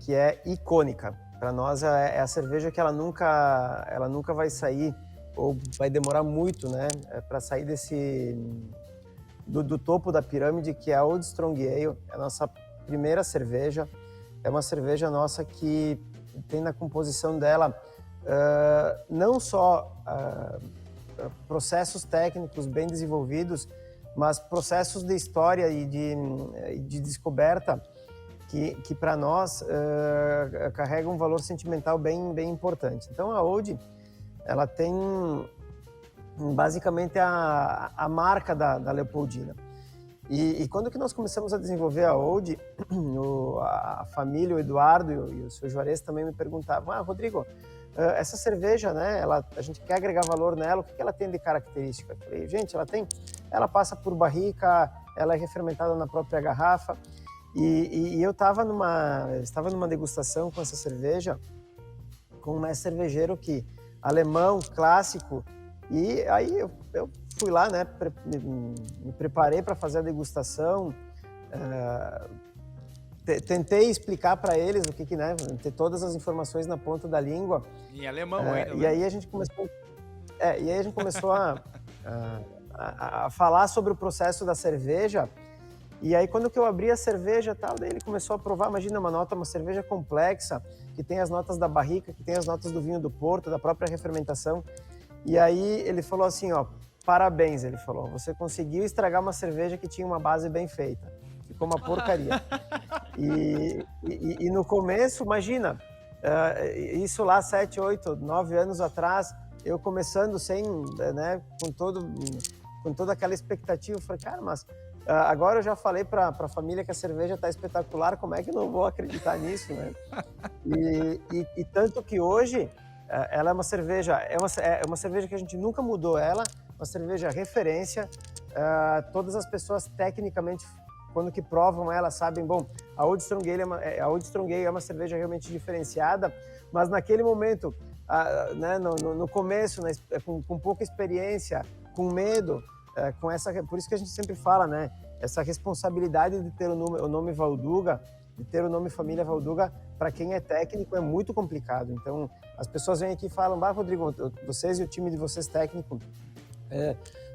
que é icônica. Para nós é a cerveja que ela nunca vai sair, ou vai demorar muito, né, para sair do topo da pirâmide, que é a Old Strong Ale. É a nossa primeira cerveja. É uma cerveja nossa que tem na composição dela não só processos técnicos bem desenvolvidos, mas processos de história e de descoberta que para nós carrega um valor sentimental bem importante. Então a Old, ela tem basicamente a marca da Leopoldina. E quando que nós começamos a desenvolver a Old, a família, o Eduardo e o seu Juarez também me perguntavam: Rodrigo, essa cerveja, né, a gente quer agregar valor nela, o que ela tem de característica? Eu falei, gente, ela passa por barrica, ela é refermentada na própria garrafa. E eu estava numa degustação com essa cerveja, com um mestre cervejeiro alemão, clássico, e aí eu fui lá, né, me preparei para fazer a degustação, tentei explicar para eles o que, né, ter todas as informações na ponta da língua. Em alemão ainda, e aí a gente começou a falar sobre o processo da cerveja. E aí quando que eu abri a cerveja, tal, daí ele começou a provar. Imagina uma cerveja complexa, que tem as notas da barrica, que tem as notas do vinho do Porto, da própria refermentação. E aí ele falou assim, parabéns, ele falou, você conseguiu estragar uma cerveja que tinha uma base bem feita. Ficou uma porcaria. E no começo, imagina, isso lá 7, 8, 9 anos atrás, eu começando sem, né, com toda aquela expectativa, eu falei, cara, mas agora eu já falei para a família que a cerveja está espetacular, como é que eu não vou acreditar nisso, né? E tanto que hoje ela é uma cerveja, uma cerveja que a gente nunca mudou ela, uma cerveja referência. Todas as pessoas tecnicamente, quando que provam ela, sabem, bom, a Old Strong Ale é uma cerveja realmente diferenciada, mas naquele momento, né, no começo, né, com pouca experiência, com medo, por isso que a gente sempre fala, né, essa responsabilidade de ter o nome Valduga, de ter o nome família Valduga, para quem é técnico é muito complicado. Então, as pessoas vêm aqui e falam, Rodrigo, vocês e o time de vocês técnico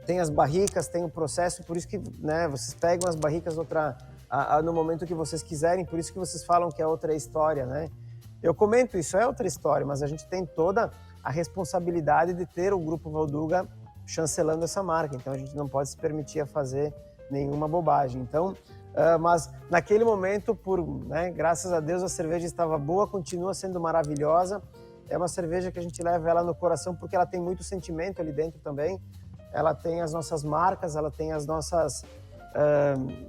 tem as barricas, tem o processo, por isso que, né, vocês pegam as barricas no momento que vocês quiserem, por isso que vocês falam que é outra história, né? Eu comento, isso é outra história, mas a gente tem toda a responsabilidade de ter o Grupo Valduga chancelando essa marca, então a gente não pode se permitir a fazer nenhuma bobagem. Então, mas naquele momento, né, graças a Deus, a cerveja estava boa, continua sendo maravilhosa. É uma cerveja que a gente leva ela no coração porque ela tem muito sentimento ali dentro também. Ela tem as nossas marcas, ela tem as nossas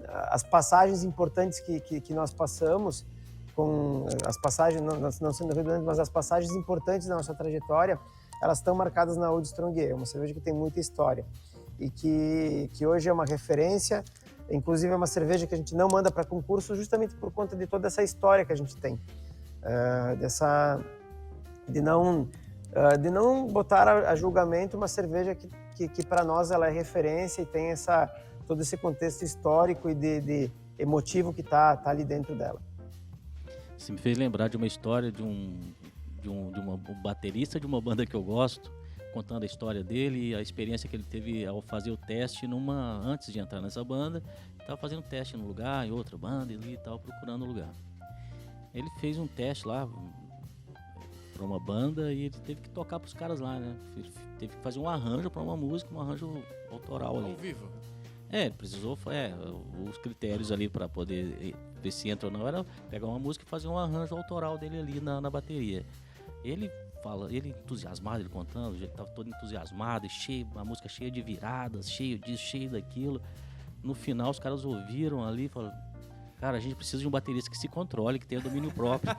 as passagens importantes que nós passamos, com as passagens, não sendo redundante, mas as passagens importantes da nossa trajetória, elas estão marcadas na Old Strong Ale, uma cerveja que tem muita história e que hoje é uma referência. Inclusive é uma cerveja que a gente não manda para concurso justamente por conta de toda essa história que a gente tem, de não botar a julgamento uma cerveja que para nós ela é referência e tem todo esse contexto histórico e de emotivo que tá ali dentro dela. Você me fez lembrar de uma história de um baterista de uma banda que eu gosto, contando a história dele e a experiência que ele teve ao fazer o teste antes de entrar nessa banda. Estava fazendo teste num lugar, em outra banda e tal, procurando um lugar. Ele fez um teste lá para uma banda e ele teve que tocar para os caras lá, né? Teve que fazer um arranjo para uma música, um arranjo autoral ali. Ao vivo? Ele precisou, os critérios ali para poder ver se entra ou não, era pegar uma música e fazer um arranjo autoral dele ali na bateria. Ele fala, ele entusiasmado, ele contando, ele tava todo entusiasmado, cheio, a música cheia de viradas, cheio disso, cheio daquilo. No final, os caras ouviram ali e falaram, cara, a gente precisa de um baterista que se controle, que tenha domínio próprio.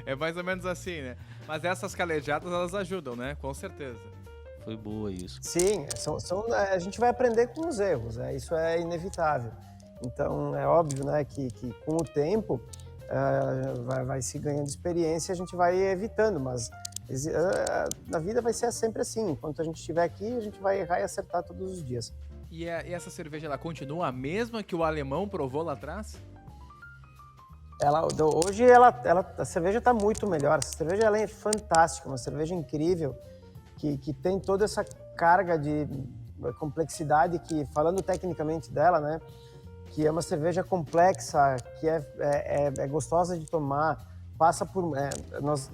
É mais ou menos assim, né? Mas essas calejadas, elas ajudam, né? Com certeza. Foi boa isso. Sim, a gente vai aprender com os erros, né? Isso é inevitável. Então, é óbvio, né, que com o tempo vai se ganhando experiência, a gente vai evitando, mas na vida vai ser sempre assim. Enquanto a gente estiver aqui, a gente vai errar e acertar todos os dias. E essa cerveja, ela continua a mesma que o alemão provou lá atrás? Hoje a cerveja está muito melhor. Essa cerveja ela é fantástica, uma cerveja incrível, que tem toda essa carga de complexidade, que, falando tecnicamente dela, né, que é uma cerveja complexa, que é gostosa de tomar, passa por... nós,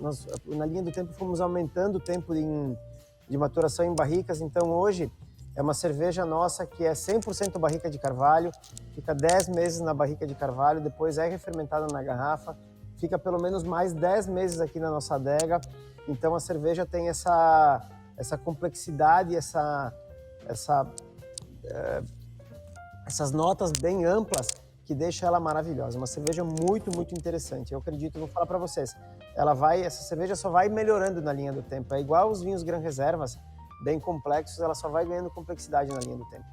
na linha do tempo, fomos aumentando o tempo de maturação em barricas, então hoje é uma cerveja nossa que é 100% barrica de carvalho, fica 10 meses na barrica de carvalho, depois é refermentada na garrafa, fica pelo menos mais 10 meses aqui na nossa adega. Então a cerveja tem essa complexidade, essas notas bem amplas que deixa ela maravilhosa. Uma cerveja muito, muito interessante. Eu acredito, vou falar para vocês, essa cerveja só vai melhorando na linha do tempo. É igual os vinhos Gran Reservas, bem complexos, ela só vai ganhando complexidade na linha do tempo.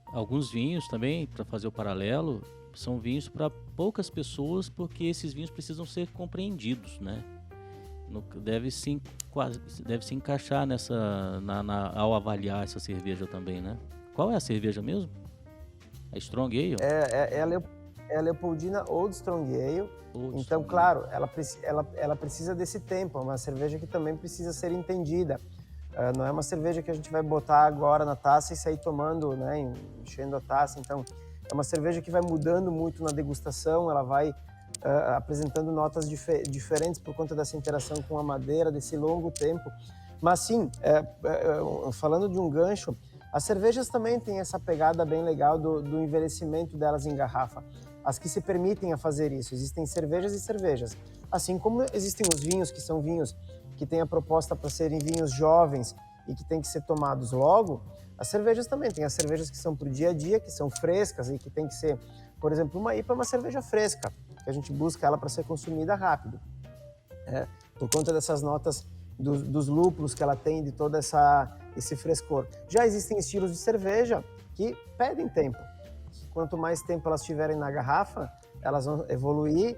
Alguns vinhos também, para fazer o paralelo, são vinhos para poucas pessoas, porque esses vinhos precisam ser compreendidos, né? Deve se encaixar ao avaliar essa cerveja também, né? Qual é a cerveja mesmo? A Strong Ale? É a Leopoldina Old Strong Ale. Então, claro, ela precisa desse tempo. É uma cerveja que também precisa ser entendida. Não é uma cerveja que a gente vai botar agora na taça e sair tomando, né, enchendo a taça. Então, é uma cerveja que vai mudando muito na degustação, ela vai apresentando notas diferentes por conta dessa interação com a madeira, desse longo tempo. Mas sim, falando de um gancho, as cervejas também têm essa pegada bem legal do envelhecimento delas em garrafa. As que se permitem a fazer isso. Existem cervejas e cervejas. Assim como existem os vinhos, que são vinhos que têm a proposta para serem vinhos jovens e que têm que ser tomados logo, as cervejas também. Tem as cervejas que são para o dia a dia, que são frescas e que tem que ser, por exemplo, uma IPA é uma cerveja fresca, que a gente busca ela para ser consumida rápido. Por conta dessas notas dos lúpulos que ela tem, de todo esse frescor. Já existem estilos de cerveja que pedem tempo. Quanto mais tempo elas tiverem na garrafa, elas vão evoluir,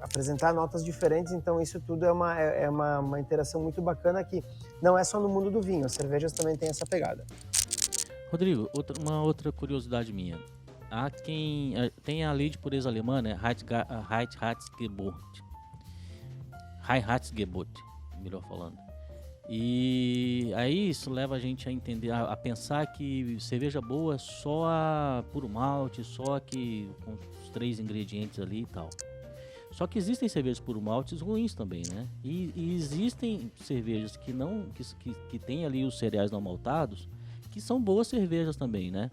apresentar notas diferentes. Então isso tudo é uma interação muito bacana, que não é só no mundo do vinho, as cervejas também têm essa pegada. Rodrigo, uma outra curiosidade minha. Há quem tem a lei de pureza alemã, né? Reinheitsgebot, melhor falando. E aí isso leva a gente a entender, a pensar que cerveja boa é só a puro malte, só que com os 3 ingredientes ali e tal. Só que existem cervejas puro maltes ruins também, né? E existem cervejas que tem ali os cereais não maltados, que são boas cervejas também, né?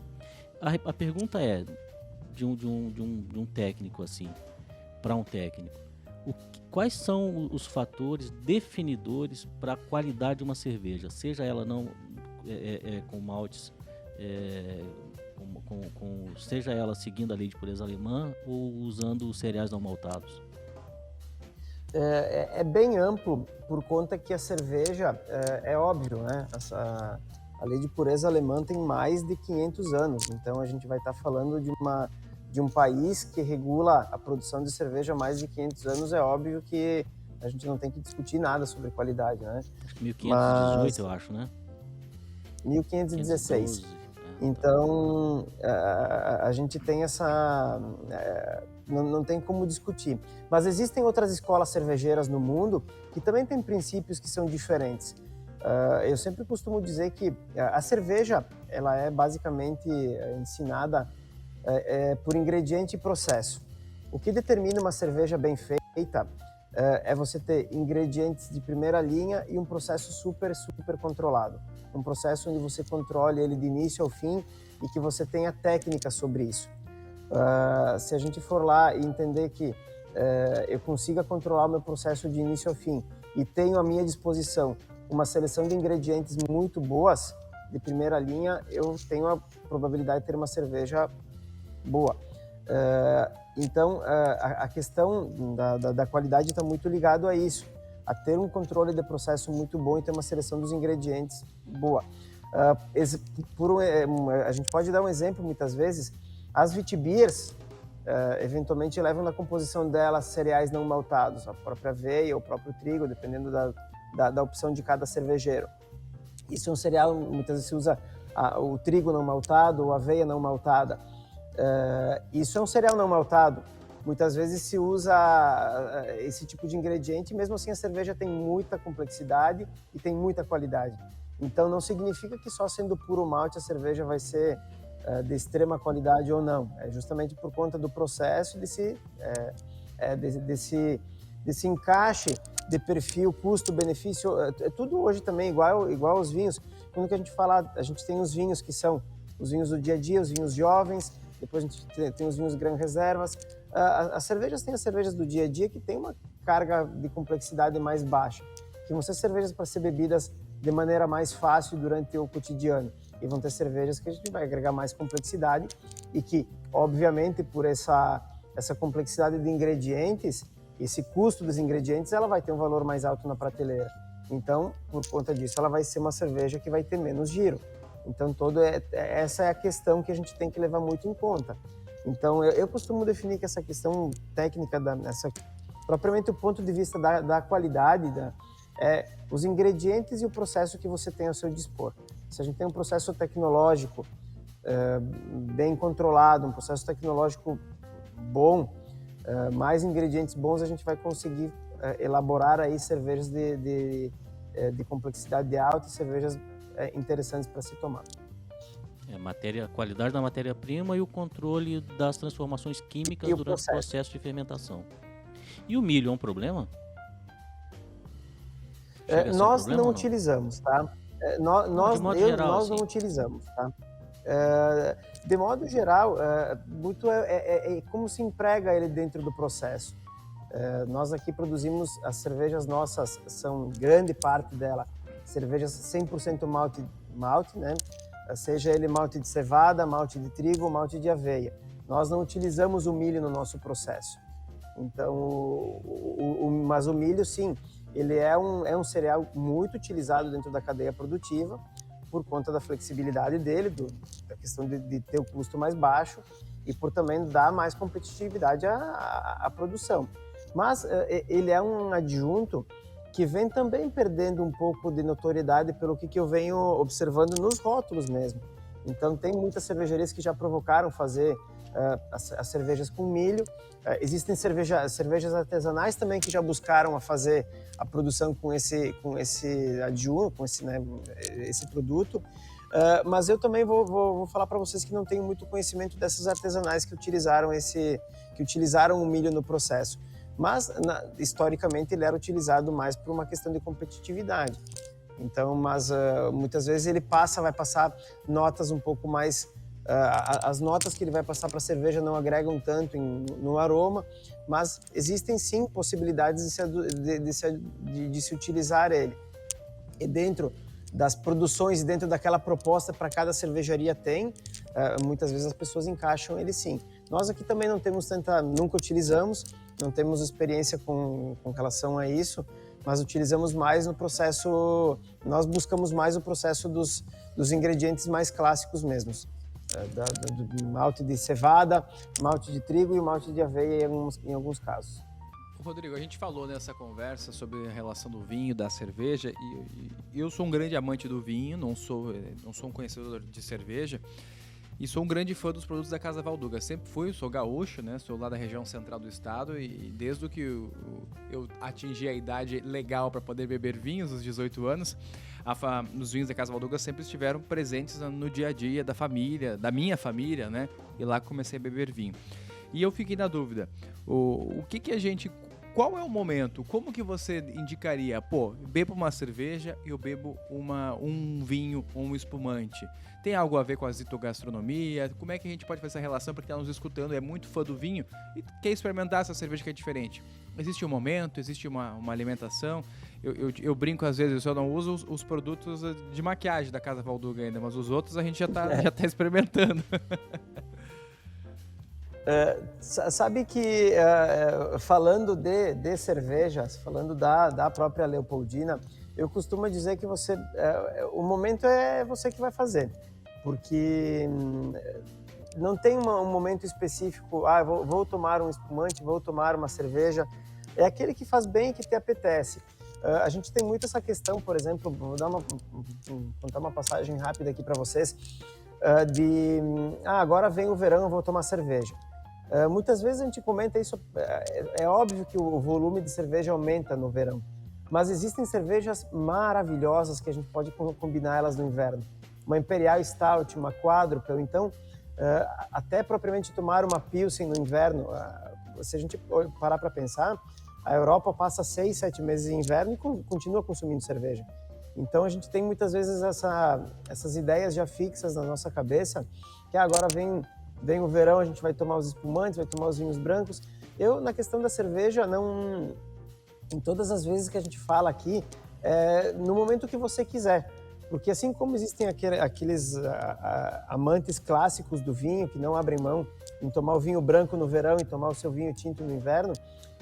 A pergunta é de um técnico assim, para um técnico. Quais são os fatores definidores para a qualidade de uma cerveja, seja ela não com maltes, seja ela seguindo a lei de pureza alemã ou usando os cereais não maltados? É bem amplo, por conta que a cerveja, é óbvio, né? A lei de pureza alemã tem mais de 500 anos, então a gente vai estar falando de um país que regula a produção de cerveja há mais de 500 anos. É óbvio que a gente não tem que discutir nada sobre qualidade, né? Acho que 1518, eu acho, né? 1516. 1512, então, a gente tem essa... não tem como discutir. Mas existem outras escolas cervejeiras no mundo que também têm princípios que são diferentes. Eu sempre costumo dizer que a cerveja, ela é basicamente ensinada por ingrediente e processo. O que determina uma cerveja bem feita é você ter ingredientes de primeira linha e um processo super, super controlado. Um processo onde você controle ele de início ao fim e que você tenha técnica sobre isso. Se a gente for lá e entender que eu consiga controlar o meu processo de início ao fim e tenho à minha disposição uma seleção de ingredientes muito boas, de primeira linha, eu tenho a probabilidade de ter uma cerveja boa. Então, a questão da qualidade está muito ligado a isso, a ter um controle de processo muito bom e ter uma seleção dos ingredientes boa. A gente pode dar um exemplo, muitas vezes, as Witbiers, eventualmente levam na composição delas cereais não maltados, a própria aveia ou o próprio trigo, dependendo da opção de cada cervejeiro. Isso é um cereal, muitas vezes se usa o trigo não maltado ou a aveia não maltada. Isso é um cereal não maltado. Muitas vezes se usa esse tipo de ingrediente e mesmo assim a cerveja tem muita complexidade e tem muita qualidade. Então não significa que só sendo puro malte a cerveja vai ser de extrema qualidade ou não. É justamente por conta do processo desse encaixe de perfil, custo, benefício. É tudo hoje também igual aos vinhos. Quando que a gente fala, a gente tem os vinhos que são os vinhos do dia a dia, os vinhos jovens, depois a gente tem os vinhos Gran Reservas. As cervejas têm as cervejas do dia a dia que tem uma carga de complexidade mais baixa, que vão ser cervejas para ser bebidas de maneira mais fácil durante o cotidiano. E vão ter cervejas que a gente vai agregar mais complexidade e que, obviamente, por essa complexidade de ingredientes, esse custo dos ingredientes, ela vai ter um valor mais alto na prateleira. Então, por conta disso, ela vai ser uma cerveja que vai ter menos giro. Então, essa é a questão que a gente tem que levar muito em conta. Então, eu costumo definir que essa questão técnica, propriamente o ponto de vista da qualidade, os ingredientes e o processo que você tem ao seu dispor. Se a gente tem um processo tecnológico bem controlado, um processo tecnológico bom, mais ingredientes bons, a gente vai conseguir elaborar aí cervejas de complexidade alta e cervejas interessantes para se tomar. A qualidade da matéria-prima e o controle das transformações químicas durante o processo de fermentação. E o milho é um problema? Nós não utilizamos, tá? Nós não utilizamos, tá? De modo geral, como se emprega ele dentro do processo. Nós aqui produzimos as cervejas nossas, são grande parte dela, cervejas 100% malte, né? Seja ele malte de cevada, malte de trigo, malte de aveia. Nós não utilizamos o milho no nosso processo. Então, mas o milho, sim, ele é um cereal muito utilizado dentro da cadeia produtiva por conta da flexibilidade dele, da questão de ter o custo mais baixo e por também dar mais competitividade à produção. Mas ele é um adjunto que vem também perdendo um pouco de notoriedade pelo que eu venho observando nos rótulos mesmo. Então, tem muitas cervejarias que já provocaram fazer as cervejas com milho. Existem cervejas artesanais também que já buscaram a fazer a produção com esse adjunto, com esse produto. Mas eu também vou falar para vocês que não tenho muito conhecimento dessas artesanais que utilizaram o milho no processo. Mas, historicamente, ele era utilizado mais por uma questão de competitividade. Então, muitas vezes ele vai passar notas um pouco mais... as notas que ele vai passar para a cerveja não agregam tanto no aroma, mas existem sim possibilidades de se utilizar ele. E dentro das produções, dentro daquela proposta para cada cervejaria muitas vezes as pessoas encaixam ele sim. Nós aqui também não temos nunca utilizamos, não temos experiência com relação a isso, mas utilizamos mais no processo, nós buscamos mais o processo dos ingredientes mais clássicos mesmos. Do malte de cevada, malte de trigo e o malte de aveia em alguns casos. Rodrigo, a gente falou nessa conversa sobre a relação do vinho, da cerveja, e eu sou um grande amante do vinho, não sou um conhecedor de cerveja, e sou um grande fã dos produtos da Casa Valduga. Sempre fui, sou gaúcho, né? Sou lá da região central do estado e desde que eu atingi a idade legal para poder beber vinhos, os 18 anos, os vinhos da Casa Valduga sempre estiveram presentes no dia a dia da família, da minha família, né? E lá comecei a beber vinho. E eu fiquei na dúvida, o que a gente Qual é o momento? Como que você indicaria? Pô, bebo uma cerveja e eu bebo um vinho ou um espumante. Tem algo a ver com a zitogastronomia? Como é que a gente pode fazer essa relação? Porque está nos escutando, é muito fã do vinho e quer experimentar essa cerveja que é diferente. Existe um momento, existe uma alimentação. Eu brinco às vezes, eu só não uso os produtos de maquiagem da Casa Valduga ainda, mas os outros a gente já tá experimentando. Sabe que, falando de cervejas, falando da própria Leopoldina, eu costumo dizer que o momento é você que vai fazer, porque não tem um momento específico, vou tomar um espumante, vou tomar uma cerveja, é aquele que faz bem, que te apetece. A gente tem muito essa questão, por exemplo, vou contar uma passagem rápida aqui para vocês, agora vem o verão, eu vou tomar cerveja. Muitas vezes a gente comenta isso, é óbvio que o volume de cerveja aumenta no verão, mas existem cervejas maravilhosas que a gente pode combinar elas no inverno. Uma Imperial Stout, uma Quadruple, então até propriamente tomar uma Pilsen no inverno, se a gente parar para pensar, a Europa passa 6, 7 meses em inverno e continua consumindo cerveja. Então a gente tem muitas vezes essas ideias já fixas na nossa cabeça, que agora vem o verão, a gente vai tomar os espumantes, vai tomar os vinhos brancos. Eu, na questão da cerveja, em todas as vezes que a gente fala aqui, no momento que você quiser. Porque assim como existem aqueles amantes clássicos do vinho, que não abrem mão em tomar o vinho branco no verão e tomar o seu vinho tinto no inverno,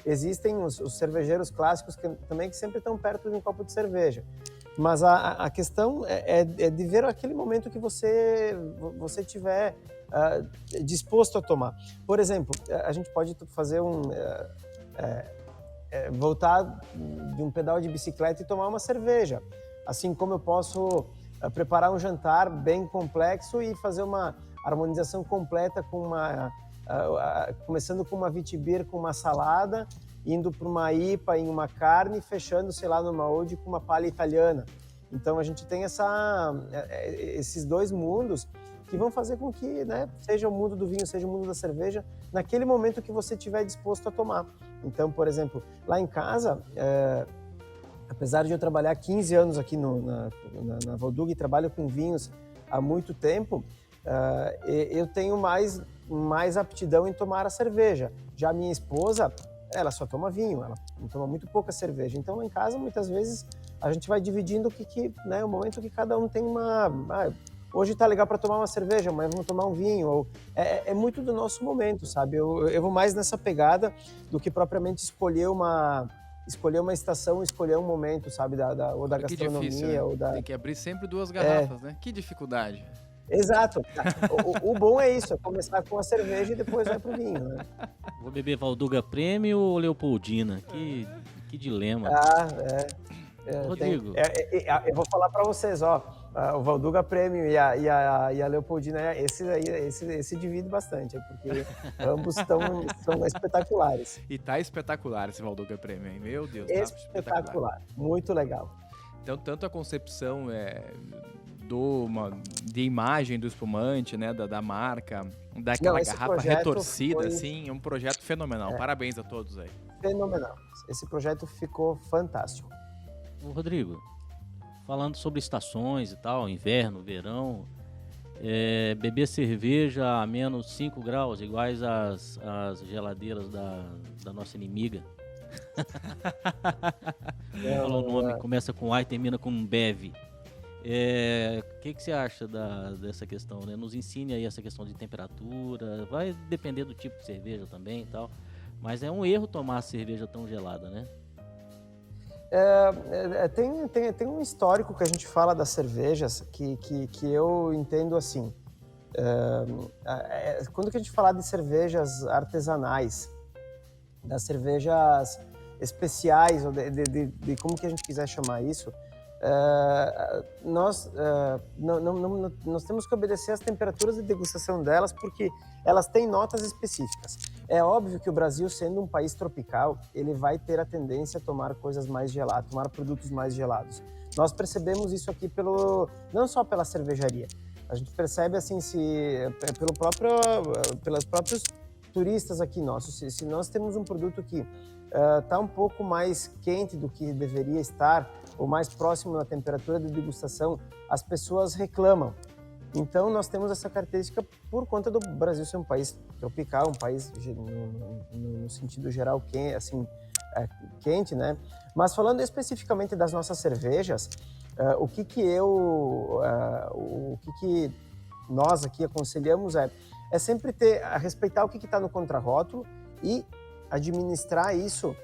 existem os cervejeiros clássicos que sempre estão perto de um copo de cerveja. Mas a questão é de ver aquele momento que você tiver disposto a tomar. Por exemplo, a gente pode fazer voltar de um pedal de bicicleta e tomar uma cerveja. Assim como eu posso preparar um jantar bem complexo e fazer uma harmonização completa começando com uma Witbier com uma salada, indo para uma IPA em uma carne, fechando, sei lá, numa Old com uma palha italiana. Então a gente tem esses dois mundos que vão fazer com que, né, seja o mundo do vinho, seja o mundo da cerveja, naquele momento que você estiver disposto a tomar. Então, por exemplo, lá em casa, apesar de eu trabalhar 15 anos aqui na Valduga e trabalho com vinhos há muito tempo, eu tenho mais aptidão em tomar a cerveja. Já minha esposa, ela só toma vinho, ela toma muito pouca cerveja. Então, lá em casa, muitas vezes, a gente vai dividindo o momento que cada um tem hoje tá legal para tomar uma cerveja, amanhã vamos tomar um vinho. É muito do nosso momento, sabe? Eu vou mais nessa pegada do que propriamente escolher uma estação, escolher um momento, sabe? Ou da gastronomia. Difícil, né? Ou da... Tem que abrir sempre 2 garrafas, né? Que dificuldade. Exato. O bom é isso, é começar com a cerveja e depois vai pro vinho, né? Vou beber Valduga Premium ou Leopoldina? Que dilema. Rodrigo. Eu vou falar para vocês, o Valduga Premium e a Leopoldina, esse divide bastante, porque ambos são espetaculares. E tá espetacular esse Valduga Premium, hein? Meu Deus, tá espetacular. Muito legal. Então, tanto a concepção de imagem do espumante, né, da marca, daquela garrafa retorcida, assim, é um projeto fenomenal. Parabéns a todos aí. Fenomenal. Esse projeto ficou fantástico. Rodrigo, falando sobre estações e tal, inverno, verão, beber cerveja a menos 5 graus, iguais às geladeiras da nossa inimiga. Falou o nome, começa com A e termina com um Bev. O que você acha dessa questão, né? Nos ensine aí essa questão de temperatura, vai depender do tipo de cerveja também e tal, mas é um erro tomar a cerveja tão gelada, né? Tem um histórico que a gente fala das cervejas que eu entendo assim. Quando que a gente fala de cervejas artesanais, das cervejas especiais, ou de como que a gente quiser chamar isso, nós temos que obedecer às temperaturas de degustação delas, porque elas têm notas específicas. É óbvio que o Brasil, sendo um país tropical, ele vai ter a tendência a tomar coisas mais geladas, tomar produtos mais gelados. Nós percebemos isso aqui não só pela cervejaria, a gente percebe assim pelos próprios turistas aqui nossos. Se nós temos um produto que está um pouco mais quente do que deveria estar, ou mais próximo na temperatura de degustação, as pessoas reclamam. Então, nós temos essa característica por conta do Brasil ser um país tropical, um país, no sentido geral, quente, assim, quente, né? Mas falando especificamente das nossas cervejas, o que nós aqui aconselhamos é sempre respeitar o que está no contrarótulo e administrar isso,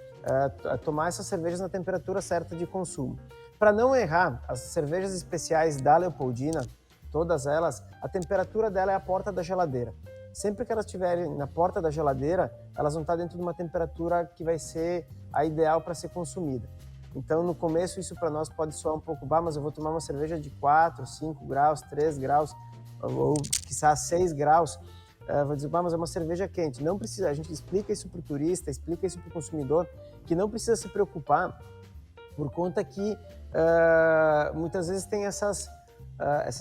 tomar essas cervejas na temperatura certa de consumo. Para não errar, as cervejas especiais da Leopoldina, todas elas, a temperatura dela é a porta da geladeira. Sempre que elas estiverem na porta da geladeira, elas vão estar dentro de uma temperatura que vai ser a ideal para ser consumida. Então, no começo, isso para nós pode soar um pouco, mas eu vou tomar uma cerveja de 4, 5 graus, 3 graus, ou quizás 6 graus. Vou dizer, mas é uma cerveja quente. Não precisa, a gente explica isso para o turista, explica isso para o consumidor, que não precisa se preocupar, por conta que muitas vezes tem essas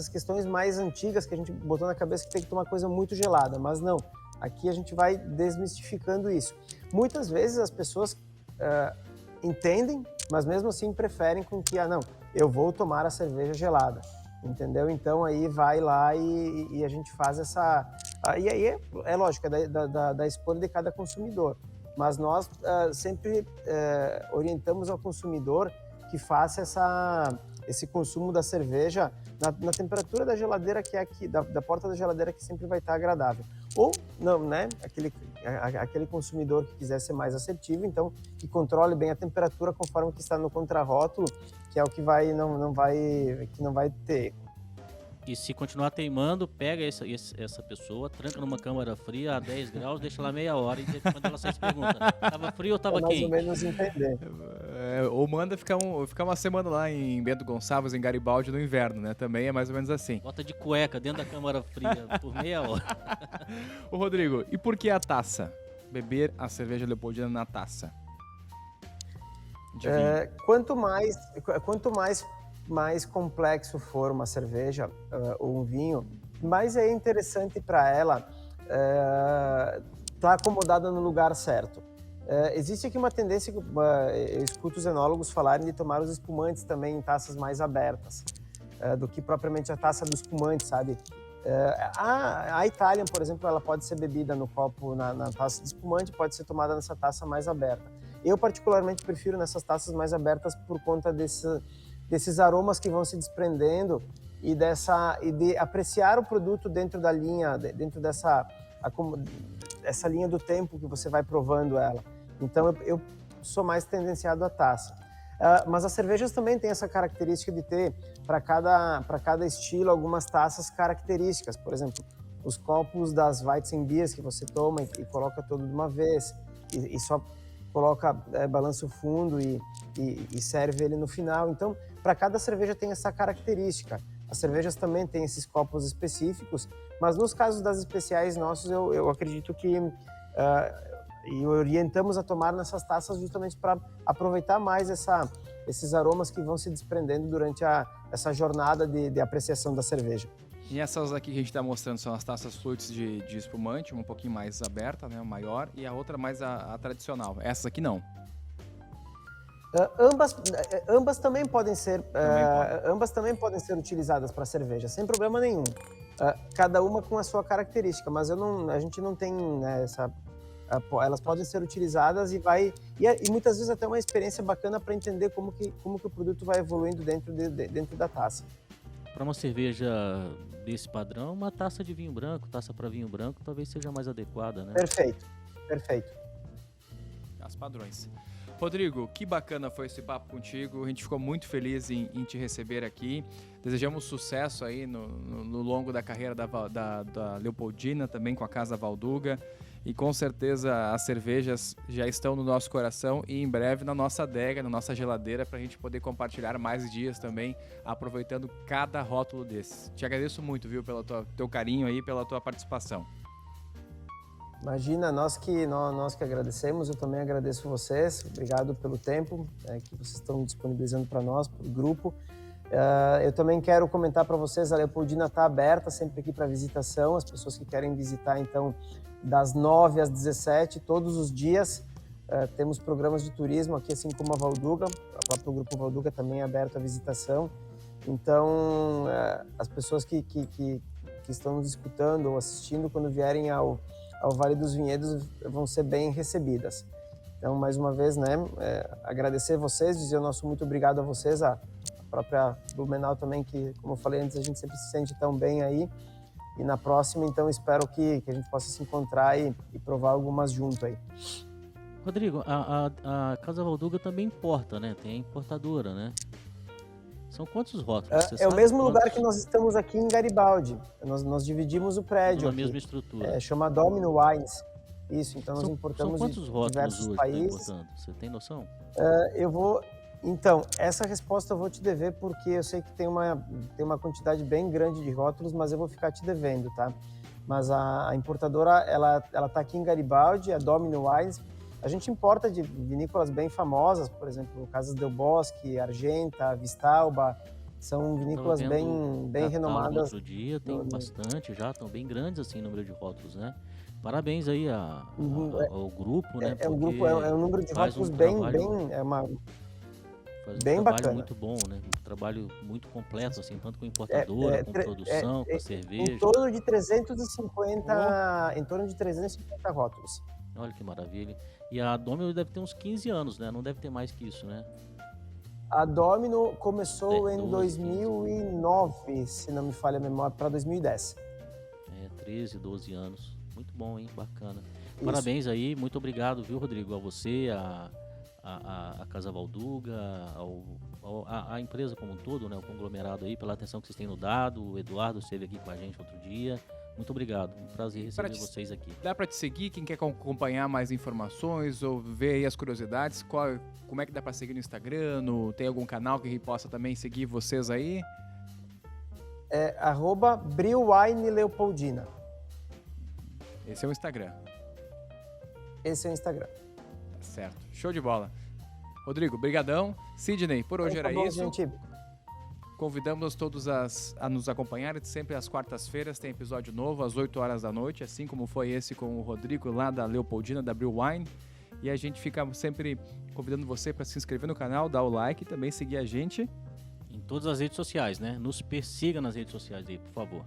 questões mais antigas que a gente botou na cabeça que tem que tomar coisa muito gelada, mas não. Aqui a gente vai desmistificando isso. Muitas vezes as pessoas entendem, mas mesmo assim preferem com que, não, eu vou tomar a cerveja gelada, entendeu? Então aí vai lá e a gente faz essa... E aí é lógico, é da escolha de cada consumidor, mas nós sempre orientamos ao consumidor que faça esse consumo da cerveja na temperatura da geladeira, que é aqui, da porta da geladeira, que sempre vai estar agradável. Ou não, né? Aquele consumidor que quiser ser mais assertivo, então que controle bem a temperatura conforme que está no contrarótulo, que é o que não vai ter. E se continuar teimando, pega essa pessoa, tranca numa câmara fria a 10 graus, deixa lá meia hora e quando ela sai se pergunta, tava frio ou tava quente? Mais ou menos entender. Ou manda ficar uma semana lá em Bento Gonçalves, em Garibaldi, no inverno, né? Também é mais ou menos assim. Bota de cueca dentro da câmara fria por meia hora. Ô Rodrigo, e por que a taça? Beber a cerveja Leopoldina na taça? Quanto mais complexo for uma cerveja ou um vinho, mais é interessante para ela estar acomodada no lugar certo. Existe aqui uma tendência, eu escuto os enólogos falarem de tomar os espumantes também em taças mais abertas, do que propriamente a taça do espumante, sabe? A Itália, por exemplo, ela pode ser bebida no copo, na taça de espumante, pode ser tomada nessa taça mais aberta. Eu particularmente prefiro nessas taças mais abertas por conta desses aromas que vão se desprendendo e de apreciar o produto dentro da linha, dentro dessa linha do tempo que você vai provando ela. Então eu sou mais tendenciado à taça. Mas as cervejas também têm essa característica de ter, para cada estilo, algumas taças características. Por exemplo, os copos das Weizenbiers que você toma e coloca todo de uma vez e só coloca, balança o fundo e serve ele no final. Então, para cada cerveja tem essa característica. As cervejas também têm esses copos específicos, mas nos casos das especiais nossos, eu acredito que e orientamos a tomar nessas taças justamente para aproveitar mais esses aromas que vão se desprendendo durante essa jornada de apreciação da cerveja. E essas aqui que a gente está mostrando são as taças fluids de espumante, um pouquinho mais aberta, né, maior, e a outra mais a tradicional. Essas aqui não. Ambas também podem ser utilizadas para cerveja, sem problema nenhum. Cada uma com a sua característica, mas a gente não tem, né, elas podem ser utilizadas e muitas vezes até uma experiência bacana para entender como que o produto vai evoluindo dentro da taça. Para uma cerveja desse padrão, uma taça de vinho branco, taça para vinho branco, talvez seja mais adequada, né? Perfeito. As padrões. Rodrigo, que bacana foi esse papo contigo. A gente ficou muito feliz em te receber aqui. Desejamos sucesso aí no longo da carreira da Leopoldina, também com a Casa Valduga. E com certeza as cervejas já estão no nosso coração e em breve na nossa adega, na nossa geladeira, para a gente poder compartilhar mais dias também, aproveitando cada rótulo desses. Te agradeço muito, viu, pelo teu carinho aí, pela tua participação. Imagina, nós que agradecemos, eu também agradeço vocês, obrigado pelo tempo que vocês estão disponibilizando para nós, para o grupo. Eu também quero comentar para vocês, a Leopoldina está aberta sempre aqui para visitação, as pessoas que querem visitar, então, das 9 às 17, todos os dias, Temos programas de turismo aqui, assim como a Valduga, o próprio Grupo Valduga também é aberto à visitação. Então, as pessoas que estão nos escutando ou assistindo, quando vierem ao Vale dos Vinhedos, vão ser bem recebidas. Então, mais uma vez, né, agradecer vocês, dizer o nosso muito obrigado a vocês, a própria Blumenau também, que, como eu falei antes, a gente sempre se sente tão bem aí. E na próxima, então, espero que a gente possa se encontrar e provar algumas junto aí. Rodrigo, a Casa Valduga também importa, né? Tem a importadora, né? São quantos rótulos? É o mesmo lugar que nós estamos aqui em Garibaldi. Nós dividimos o prédio na aqui. mesma estrutura. Chama Domino Wines. Isso, então nós importamos são quantos rótulos diversos hoje países. Tá importando? Você tem noção? Então, essa resposta eu vou te dever porque eu sei que tem uma quantidade bem grande de rótulos, mas eu vou ficar te devendo, tá? Mas a importadora, ela tá aqui em Garibaldi, a Domino Wines. A gente importa de vinícolas bem famosas, por exemplo, Casas del Bosque, Argenta, Vistalba, são vinícolas bem renomadas. Outro dia tem bastante já, estão bem grandes assim o número de rótulos, né? Parabéns aí ao grupo, né? É um número de rótulos bem bacana. Muito bom, né? Um trabalho muito completo, assim, tanto com importadora, com produção, com cerveja. Em torno de 350 rótulos. Olha que maravilha. E a Domino deve ter uns 15 anos, né? Não deve ter mais que isso, né? A Domino começou em 2009, se não me falha a memória, para 2010. 13, 12 anos. Muito bom, hein? Bacana. Isso. Parabéns aí, muito obrigado, viu, Rodrigo? A você, a Casa Valduga, a empresa como um todo, né? O conglomerado aí, pela atenção que vocês têm nos dado. O Eduardo esteve aqui com a gente outro dia. Muito obrigado, um prazer receber vocês aqui. Dá para te seguir, quem quer acompanhar mais informações ou ver aí as curiosidades, como é que dá para seguir no Instagram, tem algum canal que a gente possa também seguir vocês aí? @BrewWineLeopoldina. Esse é o Instagram. Esse é o Instagram. Tá certo, show de bola. Rodrigo, brigadão. Sidney, por hoje era isso. Gente. Convidamos todos a nos acompanharem, sempre às quartas-feiras tem episódio novo, às 8 horas da noite, assim como foi esse com o Rodrigo lá da Leopoldina, da Brew Wine. E a gente fica sempre convidando você para se inscrever no canal, dar o like e também seguir a gente. Em todas as redes sociais, né? Nos persiga nas redes sociais aí, por favor.